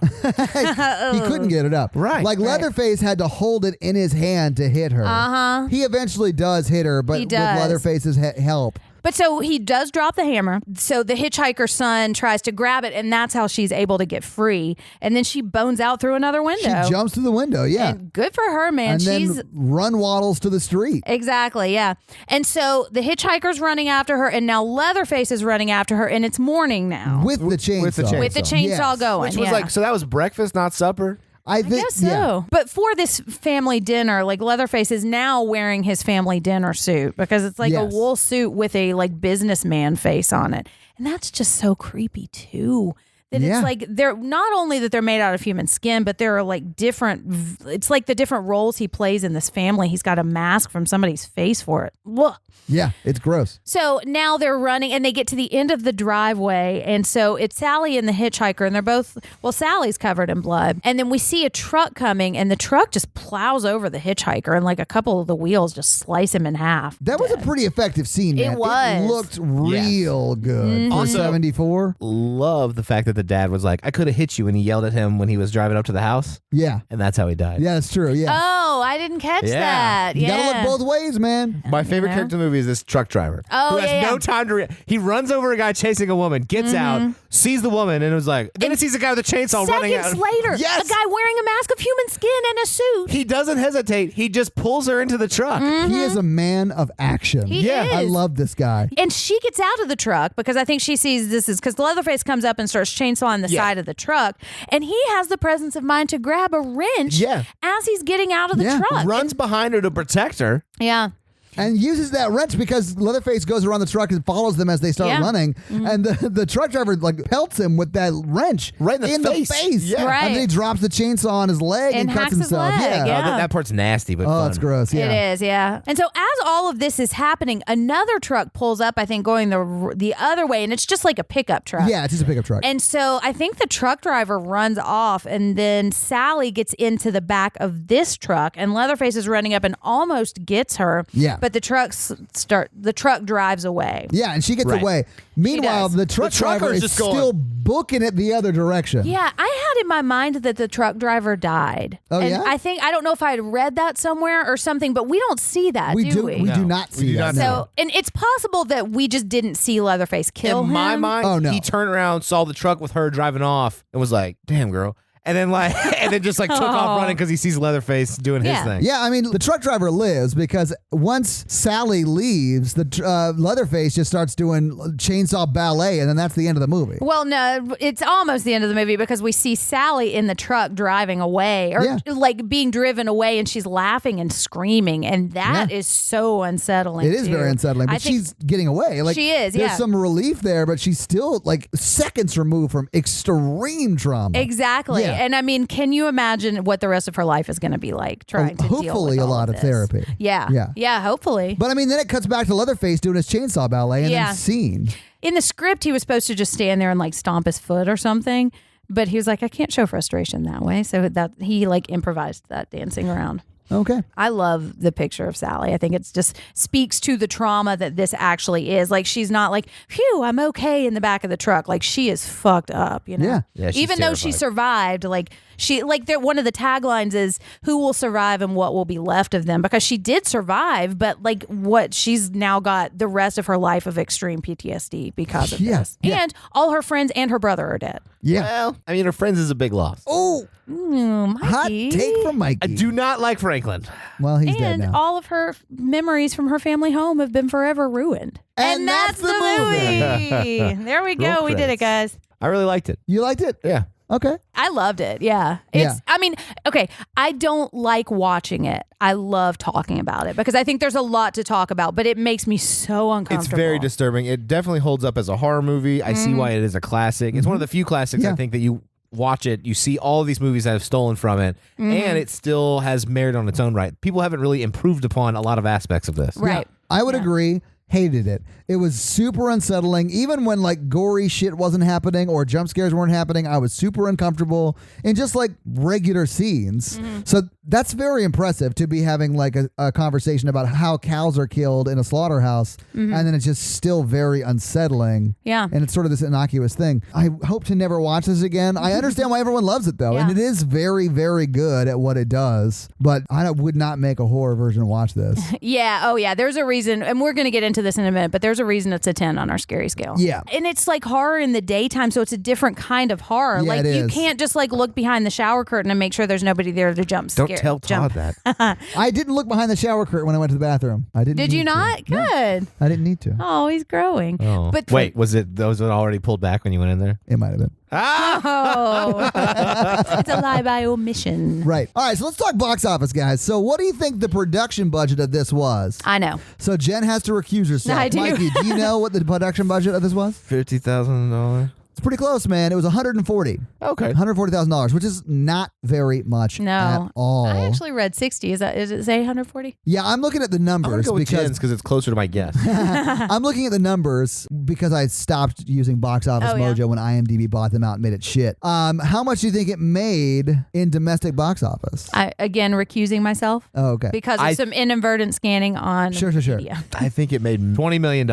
He couldn't get it up. Right. Like Leatherface had to hold it in his hand to hit her. He eventually does hit her, but He with does. Leatherface's help. But so he does drop the hammer. So the hitchhiker's son tries to grab it, and that's how she's able to get free. And then she bones out through another window. She jumps through the window, yeah. And good for her, man. And She's then run waddles to the street. exactly, yeah. And so the hitchhiker's running after her, and now Leatherface is running after her, and it's morning now. With the chainsaw. With the chainsaw Yes. going. Which was yeah. like, so that was breakfast, not supper? I I guess so. But for this family dinner, like Leatherface is now wearing his family dinner suit because it's like a Yes. wool suit with a like businessman face on it. And that's just so creepy too. That Yeah. it's like they're not only that they're made out of human skin, but there are like different, it's like the different roles he plays in this family. He's got a mask from somebody's face for it. Ugh. Yeah, it's gross. So now they're running and they get to the end of the driveway. And so it's Sally and the hitchhiker, and they're both, well, Sally's covered in blood. And then we see a truck coming, and the truck just plows over the hitchhiker, and like a couple of the wheels just slice him in half. That was a pretty effective scene, man. It was. It looked real good. For Also- 74. Love the fact that the dad was like, I could have hit you, and he yelled at him when he was driving up to the house, Yeah. and that's how he died. Yeah, that's true. Yeah. Oh, Oh, I didn't catch Yeah. that. You Yeah. gotta look both ways, man. My favorite know? character in the movie is this truck driver Oh, who has yeah, no yeah. time to. He runs over a guy chasing a woman, gets out, sees the woman, and it was like. Then it sees a guy with a chainsaw running out. Seconds later, Yes. a guy wearing a mask of human skin and a suit. He doesn't hesitate. He just pulls her into the truck. He is a man of action. He Yeah. is. I love this guy. And she gets out of the truck because I think she sees this is because Leatherface comes up and starts chainsawing the Yeah. side of the truck. And he has the presence of mind to grab a wrench Yeah. as he's getting out of the Yeah. truck. Runs behind her to protect her. Yeah. And uses that wrench because Leatherface goes around the truck and follows them as they start Yeah. running. And the truck driver like pelts him with that wrench Right in the face. Yeah. Right. And then he drops the chainsaw on his leg and, And cuts hacks his himself. leg, Yeah. yeah. That part's nasty, but Oh, fun. it's gross. Yeah. It is, yeah. And so as all of this is happening, another truck pulls up, I think, going the other way, and it's just like a pickup truck. Yeah, it's just a pickup truck. And so I think the truck driver runs off, and then Sally gets into the back of this truck, and Leatherface is running up and almost gets her. Yeah. But the truck drives away. Yeah, and she gets Right. away. Meanwhile, does. the truck The trucker's driver is just going- still booking it the other direction. Yeah, I had in my mind that the truck driver died. Oh, and yeah? I don't know if I had read that somewhere or something, but we don't see that, We do do. we? We do No, not we see do that. not no. So, and it's possible that we just didn't see Leatherface kill In him. my mind, Oh, no. he turned around, saw the truck with her driving off, and was like, "Damn, girl." And then and then just like took off running because he sees Leatherface doing Yeah. his thing. Yeah, I mean, the truck driver lives because once Sally leaves, the Leatherface just starts doing chainsaw ballet, and then that's the end of the movie. Well, no, it's almost the end of the movie because we see Sally in the truck driving away or Yeah. like being driven away, and she's laughing and screaming. And that is so unsettling. It is too. very unsettling, I but think she's getting away. Like She is, There's yeah. some relief there, but she's still like seconds removed from extreme trauma. Exactly. Yeah. And I mean, can you imagine what the rest of her life is going to be like trying to deal with Hopefully a all lot of this? therapy. Yeah. Yeah. Yeah, hopefully. But I mean, then it cuts back to Leatherface doing his chainsaw ballet and Yeah. then scene. In the script, he was supposed to just stand there and like stomp his foot or something. But he was like, I can't show frustration that way. So that he like improvised that dancing around. Okay. I love the picture of Sally. I think it's just speaks to the trauma that this actually is. Like she's not like, phew, I'm okay in the back of the truck. Like she is fucked up, you know? Yeah. Yeah, she's Even though she terrified. survived, like she like one of the taglines is who will survive and what will be left of them, because she did survive, but like what she's now got the rest of her life of extreme PTSD because of Yeah, this. yeah. And all her friends and her brother are dead. Yeah. Well, I mean, her friends is a big loss. Oh, hot Mikey. take from Mikey. I do not like Franklin. Well, he's dead And now. all of her memories from her family home have been forever ruined. And that's the movie. There we go. Roll We did it, credits. guys. I really liked it. You liked it? Yeah. Okay. I loved it. Yeah. It's I mean, okay, I don't like watching it. I love talking about it because I think there's a lot to talk about, but it makes me so uncomfortable. It's very disturbing. It definitely holds up as a horror movie. I see why it is a classic. It's one of the few classics Yeah. I think that you watch it, you see all of these movies that have stolen from it, and it still has merit on its own right. People haven't really improved upon a lot of aspects of this. Right. I would agree. Hated it. It was super unsettling. Even when like gory shit wasn't happening or jump scares weren't happening, I was super uncomfortable in just like regular scenes. So that's very impressive to be having like a conversation about how cows are killed in a slaughterhouse, and then it's just still very unsettling. Yeah. And it's sort of this innocuous thing. I hope to never watch this again. I understand why everyone loves it though, and Yeah. it is very, very good at what it does. But I would not make a horror version watch this. Yeah. Oh, yeah. There's a reason, and we're going to get into this in a minute, but there's a reason it's a 10 on our scary scale. Yeah. And it's like horror in the daytime, so it's a different kind of horror. Yeah, like it you is. can't just like look behind the shower curtain and make sure there's nobody there to jump scare. Don't tell Todd that. I didn't look behind the shower curtain when I went to the bathroom. I didn't. Did you need to. not? No, Good. I didn't need to. Oh, he's growing. Oh. But Wait, was it already pulled back when you went in there? It might have been. Oh, it's a lie by omission. Right. All right, so let's talk box office, guys. So what do you think the production budget of this was? I know. So Jen has to recuse herself. I do. Mikey, do you know what the production budget of this was? $50,000. It's pretty close, man. It was $140,000. Okay. $140,000, which is not very much No. at all. I actually read 60. Is it say 140? Yeah, I'm looking at the I'm gonna numbers go with because Jen's because it's closer to my guess. I'm looking at the numbers because I stopped using Box Office Oh, yeah. Mojo when IMDb bought them out and made it shit. How much do you think it made in domestic box office? I again recusing myself Oh, okay. because of some inadvertent scanning on Sure. Wikipedia. I think it made $20 million.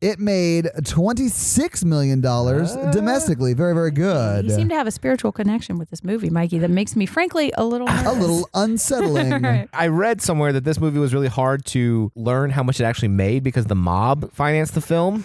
It made $26 million domestically. domestically. Very, very good. You seem to have a spiritual connection with this movie, Mikey, that makes me, frankly, a little nervous. A little unsettling. I read somewhere that this movie was really hard to learn how much it actually made because the mob financed the film.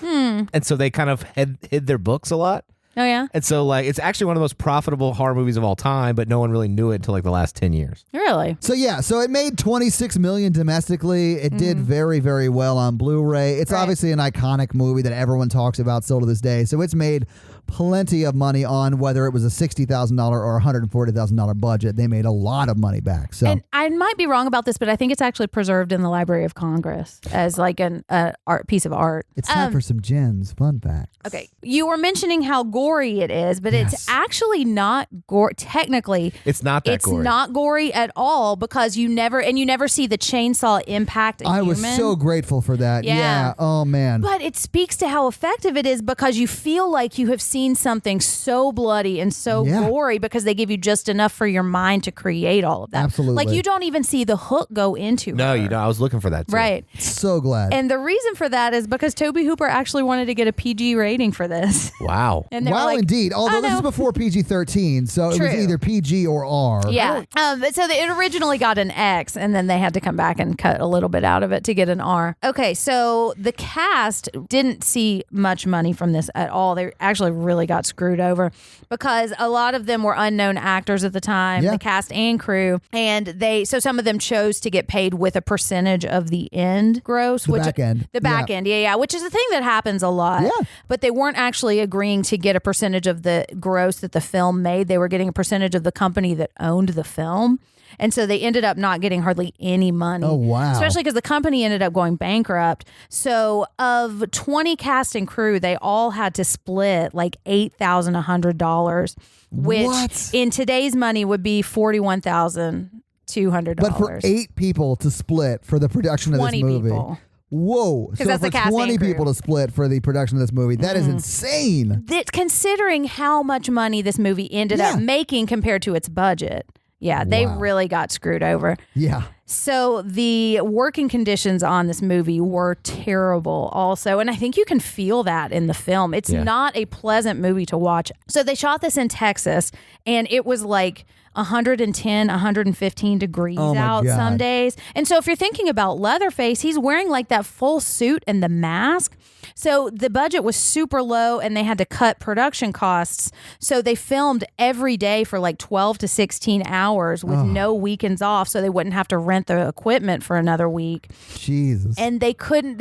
And so they kind of hid their books a lot. Oh, yeah? And so, like, it's actually one of the most profitable horror movies of all time, but no one really knew it until, like, the last 10 years. Really? So it made $26 million domestically. It did very, very well on Blu-ray. It's obviously an iconic movie that everyone talks about still to this day. So it's made plenty of money on whether it was a $60,000 or $140,000 budget. They made a lot of money back. So, and I might be wrong about this, but I think it's actually preserved in the Library of Congress as like an art piece of art. It's time for some Jen's fun facts. Okay, you were mentioning how gory it is, but it's actually not gory. Technically, it's not that gory. It's not gory at all because you never see the chainsaw impact a I human. was so grateful for that. Yeah. Oh man. But it speaks to how effective it is because you feel like you have seen something so bloody and so gory because they give you just enough for your mind to create all of that. Absolutely. Like you don't even see the hook go into No, her. you don't. I was looking for that too. Right. So glad. And the reason for that is because Tobe Hooper actually wanted to get a PG rating for this. Wow. And they were wow, like, indeed. Although this is before PG-13, so it was True. either PG or R. Yeah. So it originally got an X, and then they had to come back and cut a little bit out of it to get an R. Okay, so the cast didn't see much money from this at all. They actually really got screwed over because a lot of them were unknown actors at the time, the cast and crew, and so some of them chose to get paid with a percentage of the end gross. The back end. The back end, yeah, which is a thing that happens a lot. Yeah. But they weren't actually agreeing to get a percentage of the gross that the film made. They were getting a percentage of the company that owned the film. And so they ended up not getting hardly any money. Oh, wow. Especially because the company ended up going bankrupt. So of 20 cast and crew, they all had to split like $8,100, which in today's money would be $41,200. But for 8 people to split for the production of this movie. People. Whoa. So that's for the cast 20 and crew. people to split for the production of this movie, that is insane. Considering how much money this movie ended up making compared to its budget. Yeah, they really got screwed over. Yeah. So the working conditions on this movie were terrible also. And I think you can feel that in the film. It's not a pleasant movie to watch. So they shot this in Texas and it was like 110, 115 degrees out God. some days. And so if you're thinking about Leatherface, he's wearing like that full suit and the mask. So the budget was super low and they had to cut production costs. So they filmed every day for like 12 to 16 hours with no weekends off so they wouldn't have to rent the equipment for another week. Jesus. And they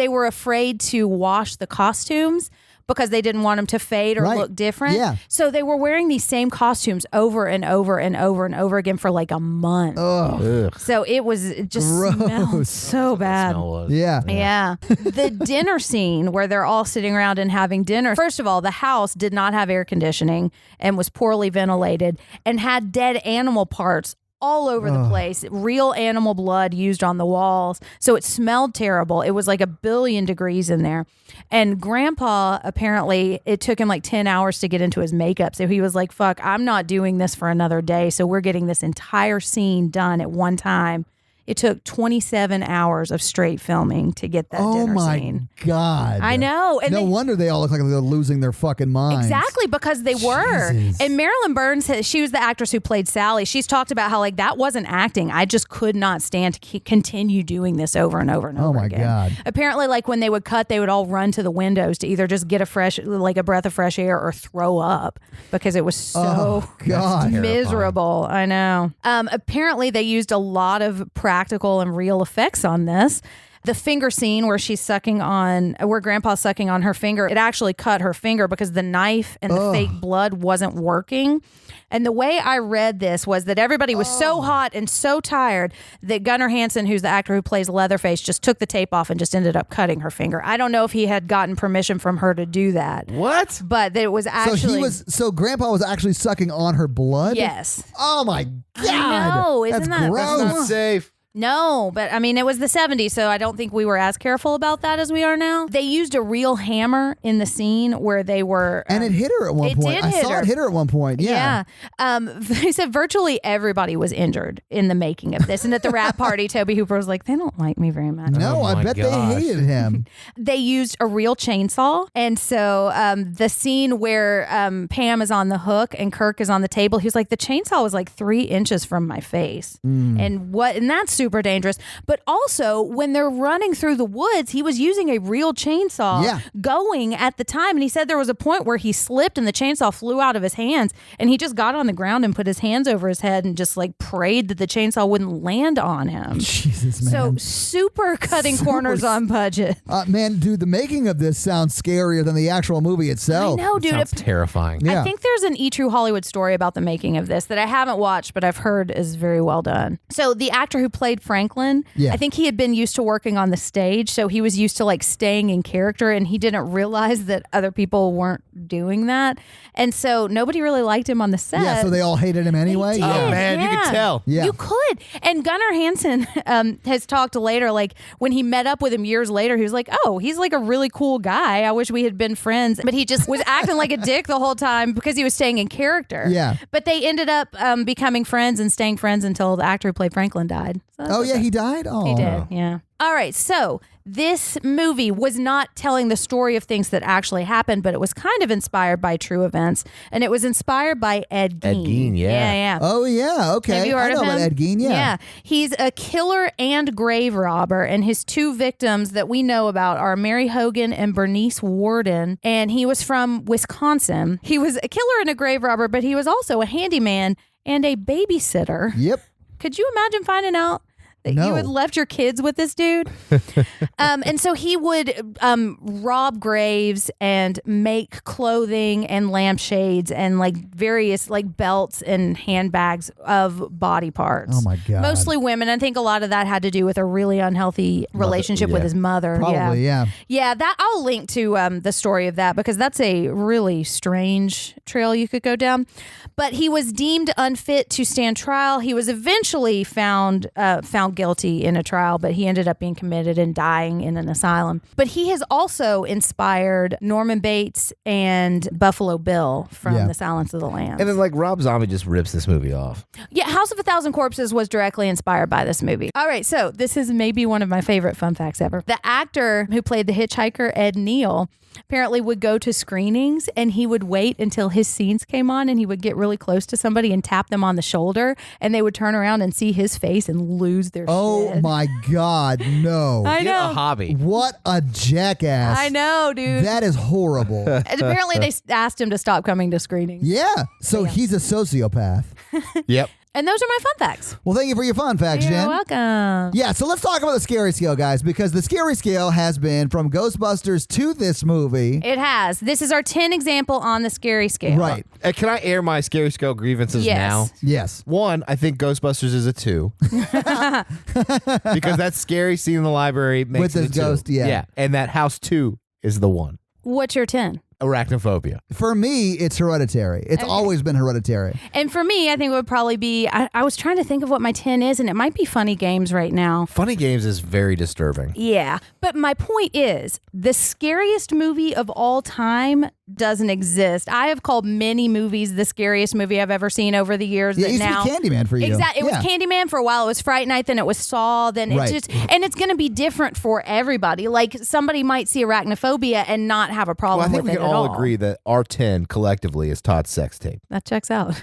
were afraid to wash the costumes because they didn't want them to fade or look different. Yeah. So they were wearing these same costumes over and over and over and over again for like a month. Ugh. So it just smelled so bad. Yeah. Yeah. The dinner scene where they're all sitting around and having dinner. First of all, the house did not have air conditioning and was poorly ventilated and had dead animal parts all over the place, real animal blood used on the walls. So it smelled terrible. It was like 1 billion degrees in there. And Grandpa, apparently, it took him like 10 hours to get into his makeup. So he was like, fuck, I'm not doing this for another day. So we're getting this entire scene done at one time. It took 27 hours of straight filming to get that dinner scene. Oh, my God. I know. And no wonder they all look like they're losing their fucking minds. Exactly, because they were. Jesus. And Marilyn Burns, she was the actress who played Sally. She's talked about how like that wasn't acting. I just could not stand to continue doing this over and over and over again. Oh, my God. Apparently, like when they would cut, they would all run to the windows to either just get a breath of fresh air or throw up because it was so God. miserable. I know. Apparently, they used a lot of practical and real effects on this. The finger scene where where Grandpa's sucking on her finger, it actually cut her finger because the knife and the fake blood wasn't working. And the way I read this was that everybody was so hot and so tired that Gunnar Hansen, who's the actor who plays Leatherface, just took the tape off and just ended up cutting her finger. I don't know if he had gotten permission from her to do that. What? But it was actually... So Grandpa was actually sucking on her blood? Yes. Oh, my God. I know. Isn't That's that gross. Not safe. No, but I mean, it was the 70s, so I don't think we were as careful about that as we are now. They used a real hammer in the scene where they were... and it hit her at one point. I saw it hit her at one point. Yeah. They said virtually everybody was injured in the making of this. And at the wrap party, Toby Hooper was like, they don't like me very much. No, Oh I my bet gosh. they hated him. They used a real chainsaw. And so the scene where Pam is on the hook and Kirk is on the table, he was like, the chainsaw was like 3 inches from my face. And that's super dangerous. But also, when they're running through the woods, he was using a real chainsaw going at the time. And he said there was a point where he slipped and the chainsaw flew out of his hands. And he just got on the ground and put his hands over his head and just like prayed that the chainsaw wouldn't land on him. Jesus, man. So super cutting corners on budget. Man, dude, the making of this sounds scarier than the actual movie itself. I know, dude. Sounds terrifying. Yeah. I think there's an E! True Hollywood story about the making of this that I haven't watched, but I've heard is very well done. So the actor who played Franklin, I think he had been used to working on the stage, so he was used to like staying in character, and he didn't realize that other people weren't doing that. And so nobody really liked him on the set. Yeah, so they all hated him anyway. They did, Oh, man, you could tell. Yeah. You could. And Gunnar Hansen has talked later, like when he met up with him years later, he was like, oh, he's like a really cool guy. I wish we had been friends. But he just was acting like a dick the whole time because he was staying in character. Yeah. But they ended up becoming friends and staying friends until the actor who played Franklin died. So that's okay. He died? Oh. He did, yeah. All right, so this movie was not telling the story of things that actually happened, but it was kind of inspired by true events, and it was inspired by Ed Gein. Ed Gein, yeah. Yeah. Oh, yeah. Okay. Have you heard I know of him? about Ed Gein, yeah. Yeah. He's a killer and grave robber, and his 2 victims that we know about are Mary Hogan and Bernice Warden, and he was from Wisconsin. He was a killer and a grave robber, but he was also a handyman and a babysitter. Yep. Could you imagine finding out that you had left your kids with this dude? And so he would rob graves and make clothing and lampshades and like various like belts and handbags of body parts. Oh my God. Mostly women. I think a lot of that had to do with a really unhealthy relationship with his mother. Probably, yeah. Yeah, that I'll link to the story of that because that's a really strange trail you could go down. But he was deemed unfit to stand trial. He was eventually found guilty in a trial, but he ended up being committed and dying in an asylum. But he has also inspired Norman Bates and Buffalo Bill from The Silence of the Lambs. And then like Rob Zombie just rips this movie off. Yeah, House of a Thousand Corpses was directly inspired by this movie. All right, so this is maybe one of my favorite fun facts ever. The actor who played the hitchhiker, Ed Neal, apparently would go to screenings and he would wait until his scenes came on and he would get really close to somebody and tap them on the shoulder and they would turn around and see his face and lose their shit. My God, no. I Get know. a hobby. What a jackass. I know, dude. That is horrible. And apparently they asked him to stop coming to screenings. Yeah. So he's a sociopath. Yep. And those are my fun facts. Well, thank you for your fun facts, You're Jen. welcome. Yeah, so let's talk about the scary scale, guys, because the scary scale has been from Ghostbusters to this movie. It has. This is our 10 example on the scary scale. Right. Can I air my scary scale grievances now? Yes. 1, I think Ghostbusters is a 2. Because that scary scene in the library makes With it a this 2. ghost, yeah. Yeah. And that house 2 is the 1. What's your 10? Arachnophobia. For me, it's Hereditary. It's always been Hereditary. And for me, I think it would probably be, I was trying to think of what my 10 is, and it might be Funny Games right now. Funny Games is very disturbing. Yeah. But my point is, the scariest movie of all time doesn't exist. I have called many movies the scariest movie I've ever seen over the years. Yeah, that it used now, to be Candyman for you. Exactly. It was Yeah. Candyman for a while. It was Fright Night, then it was Saw, then Right. it just, and it's going to be different for everybody. Like somebody might see Arachnophobia and not have a Well, problem I think with we it can at all all. agree that our 10 collectively is Todd's sex tape. That checks out.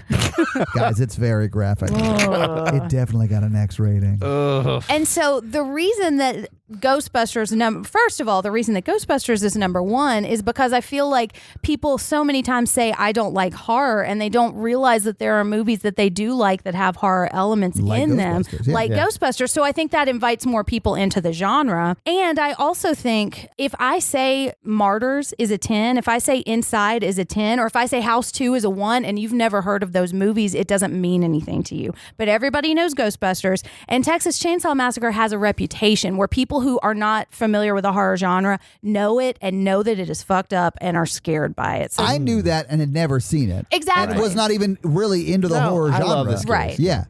Guys, it's very graphic. It definitely got an X rating. And so the reason that Ghostbusters, first of all, the reason that Ghostbusters is number 1 is because I feel like people so many times say, I don't like horror, and they don't realize that there are movies that they do like that have horror elements Like in them, Ghostbusters, yeah. like Ghostbusters. So I think that invites more people into the genre. And I also think if I say Martyrs is a 10, if I say Inside is a 10, or if I say House 2 is a 1, and you've never heard of those movies, it doesn't mean anything to you. But everybody knows Ghostbusters, and Texas Chainsaw Massacre has a reputation where people who are not familiar with the horror genre know it and know that it is fucked up and are scared by it. So I knew that and had never seen it. Exactly. And was not even really into the horror I genre. love this. Right. Yeah.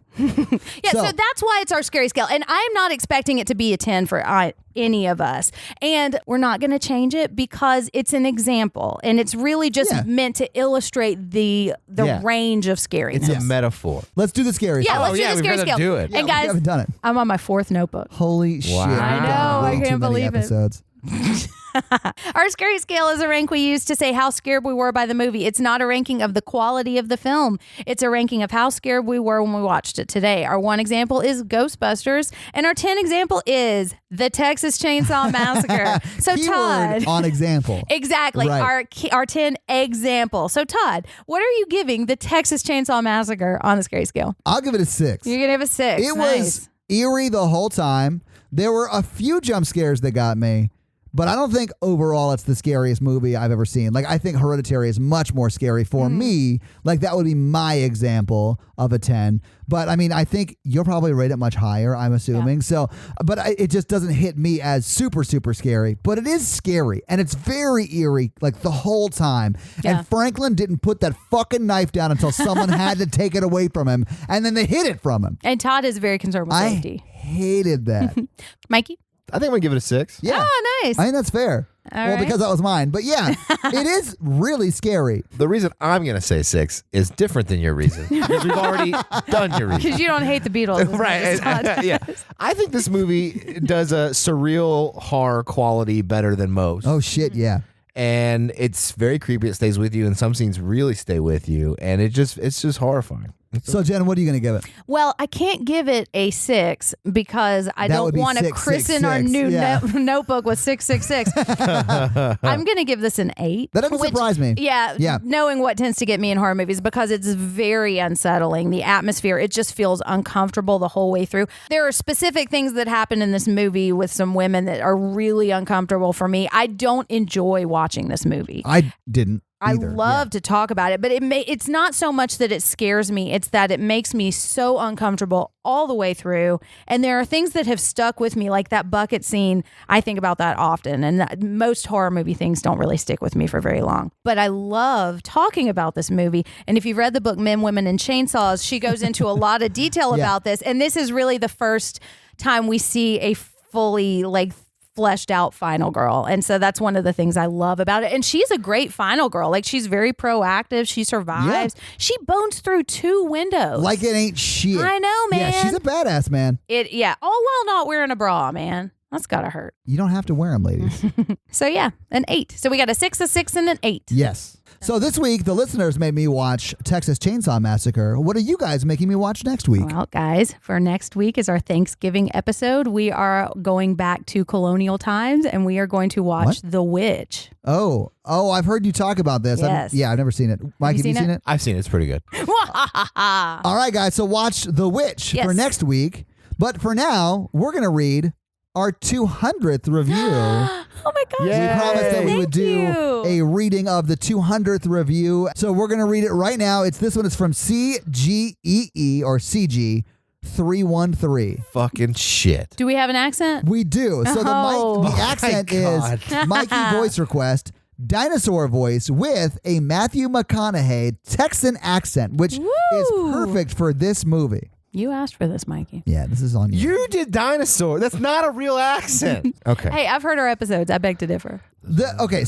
Yeah, so that's why it's our scary scale. And I'm not expecting it to be a 10 for any of us. And we're not going to change it because it's an example. And it's really just meant to illustrate the range of scariness. It's a metaphor. Let's do the scary Yeah, scale. let's do the scary scale. Do it. And we guys, haven't done it. I'm on my 4th notebook. Holy shit. I know, I Way can't too many believe it. episodes. Our scary scale is a rank we use to say how scared we were by the movie. It's not a ranking of the quality of the film. It's a ranking of how scared we were when we watched it today. Our 1 example is Ghostbusters, and our 10 example is the Texas Chainsaw Massacre. So Keyword Todd, on example. exactly, Right. our 10 example. So Todd, what are you giving the Texas Chainsaw Massacre on the scary scale? I'll give it a 6. You're gonna have a 6. It Nice. was eerie the whole time. There were a few jump scares that got me, but I don't think overall it's the scariest movie I've ever seen. Like, I think Hereditary is much more scary for me. Like, that would be my example of a 10. But I mean, I think you'll probably rate it much higher, I'm assuming. Yeah. So, but it just doesn't hit me as super, super scary. But it is scary, and it's very eerie, like the whole time. Yeah. And Franklin didn't put that fucking knife down until someone had to take it away from him, and then they hid it from him. And Todd is very concerned with safety. I hated that. Mikey? I think I'm going to give it a 6. Yeah. Oh, nice. I think that's fair. All well, right. because that was mine. But yeah, it is really scary. The reason I'm going to say 6 is different than your reason. Because we've already done your reason. Because you don't hate the Beatles. as much as Todd. Yeah. I think this movie does a surreal horror quality better than most. Oh, shit, yeah. And it's very creepy. It stays with you, and some scenes really stay with you. And it's just horrifying. So, Jen, what are you going to give it? Well, I can't give it a 6 because I That don't would be want to 666, christen our new yeah. notebook with 666. I'm going to give this an 8. That doesn't surprise me. Yeah, knowing what tends to get me in horror movies because it's very unsettling. The atmosphere, it just feels uncomfortable the whole way through. There are specific things that happen in this movie with some women that are really uncomfortable for me. I don't enjoy watching this movie. I didn't. I either. love to talk about it, but it's not so much that it scares me. It's that it makes me so uncomfortable all the way through. And there are things that have stuck with me, like that bucket scene. I think about that often. And most horror movie things don't really stick with me for very long. But I love talking about this movie. And if you've read the book Men, Women, and Chainsaws, she goes into a lot of detail about this. And this is really the first time we see a fully fleshed out final girl. And so that's one of the things I love about it. And she's a great final girl. Like, she's very proactive. She survives. Yeah. She bones through 2 windows. Like it ain't shit. I know, man. Yeah, she's a badass, man. All while not wearing a bra, man. That's gotta hurt. You don't have to wear them, ladies. So yeah, an 8. So we got a 6, a 6, and an 8. Yes. So this week, the listeners made me watch Texas Chainsaw Massacre. What are you guys making me watch next week? Well, guys, for next week is our Thanksgiving episode. We are going back to colonial times, and we are going to watch The Witch. Oh, I've heard you talk about this. Yes. I've never seen it. Mike, have you seen it? I've seen it. It's pretty good. All right, guys. So watch The Witch for next week. But for now, we're going to read our 200th review. Oh my gosh. We promised that we would do you. a reading of the 200th review. So we're going to read it right now. This one is from CGEE or CG 313. Fucking shit. Do we have an accent? We do. So the accent is Mikey voice request, dinosaur voice with a Matthew McConaughey Texan accent, which is perfect for this movie. You asked for this, Mikey. Yeah, this is on you. You did dinosaur. That's not a real accent. Okay. Hey, I've heard our episodes. I beg to differ. So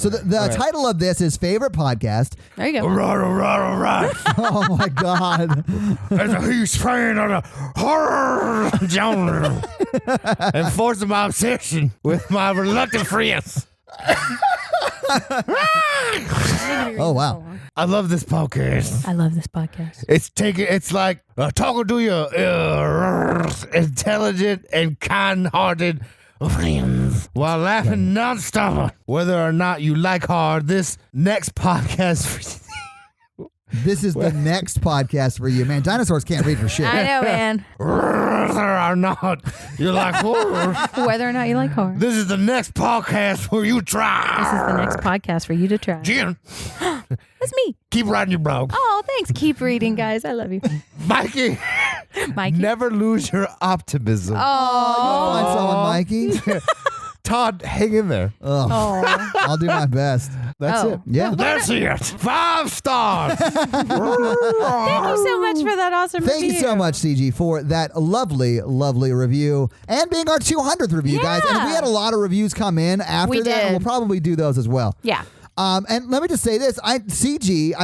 the title of this is Favorite Podcast. There you go. Right. Oh my God. As a huge fan of the horror genre, enforcing my obsession with my reluctant friends. Oh, wow. I love this podcast. I love this podcast. It's like talking to your intelligent and kind-hearted friends while laughing nonstop. Whether or not you like horror, this next podcast. This is the next podcast for you, man. Dinosaurs can't read for shit. I know, man. Whether or not you like horror, Whether or not you like horror. this is the next podcast for you try. This is the next podcast for you to try. Jen, That's me. keep writing your blog. Oh, thanks. Keep reading, guys. I love you. Mikey, Mikey. never lose your optimism. Oh. Find someone, Mikey. Todd, hang in there. Ugh. Oh. I'll do my best. That's Oh. it. Yeah. That's it. 5 stars. Thank you so much for that awesome Thank review. you so much, CG, for that lovely, lovely review and being our 200th review, guys. And we had a lot of reviews come in after We that, did. and we'll probably do those as well. Yeah. And let me just say this. I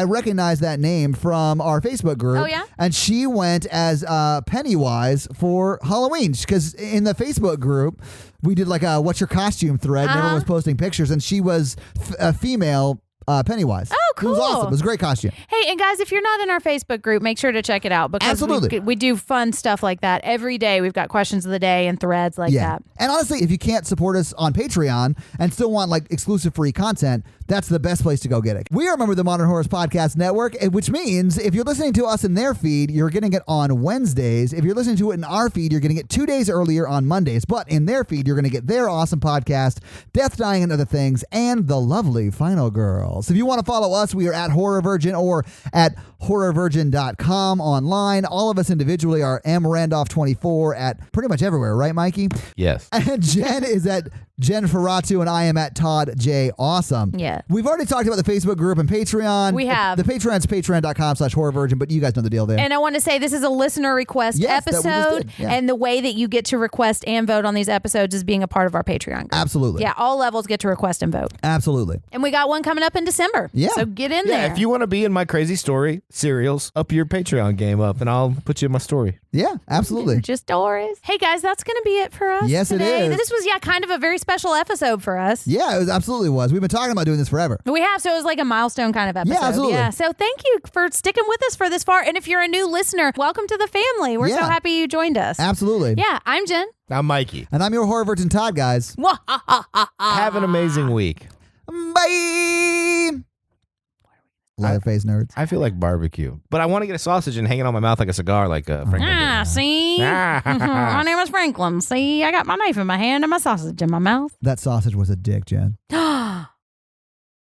recognize that name from our Facebook group. Oh, yeah? And she went as Pennywise for Halloween. Because in the Facebook group, we did like a what's your costume thread. And everyone was posting pictures. And she was a female Pennywise. Oh, cool. It was awesome. It was a great costume. Hey, and guys, if you're not in our Facebook group, make sure to check it out because Absolutely. we do fun stuff like that every day. We've got questions of the day and threads like that. And honestly, if you can't support us on Patreon and still want like exclusive free content, that's the best place to go get it. We are a member of the Modern Horrors Podcast Network, which means if you're listening to us in their feed, you're getting it on Wednesdays. If you're listening to it in our feed, you're getting it 2 days earlier on Mondays. But in their feed, you're going to get their awesome podcast, Death, Dying, and Other Things, and the lovely Final Girls. If you want to follow us, we are at Horror Virgin or at horrorvirgin.com online. All of us individually are mrandolph24 at pretty much everywhere, right, Mikey? Yes. And Jen is at Jenn Ferratu, and I am at Todd J. Awesome. Yeah. We've already talked about the Facebook group and Patreon. We have. The Patreon's patreon.com/horrorvirgin, but you guys know the deal there. And I want to say this is a listener request Yes, that we just episode, did. Yeah. and the way that you get to request and vote on these episodes is being a part of our Patreon group. Absolutely. Yeah, all levels get to request and vote. Absolutely. And we got one coming up in December. Yeah. So get in Yeah, there. if you want to be in my crazy story serials, up your Patreon game up, and I'll put you in my story. Yeah, absolutely. Just Doris. Hey guys, that's going to be it for us Yes, it today. is. This was kind of a very special episode for us. Yeah, it was absolutely was. We've been talking about doing this forever. We have, so it was like a milestone kind of episode. absolutely. Yeah, so thank you for sticking with us for this far. And if you're a new listener, welcome to the family. We're so Yeah. happy you joined us. Absolutely. Yeah, I'm Jen. I'm Mikey. And I'm your horror virgin Todd, guys. Have an amazing week. Bye. Leatherface nerds. I feel like barbecue, but I want to get a sausage and hang it on my mouth like a cigar, like Franklin did. See? My name is Franklin. See, I got my knife in my hand and my sausage in my mouth. That sausage was a dick, Jen.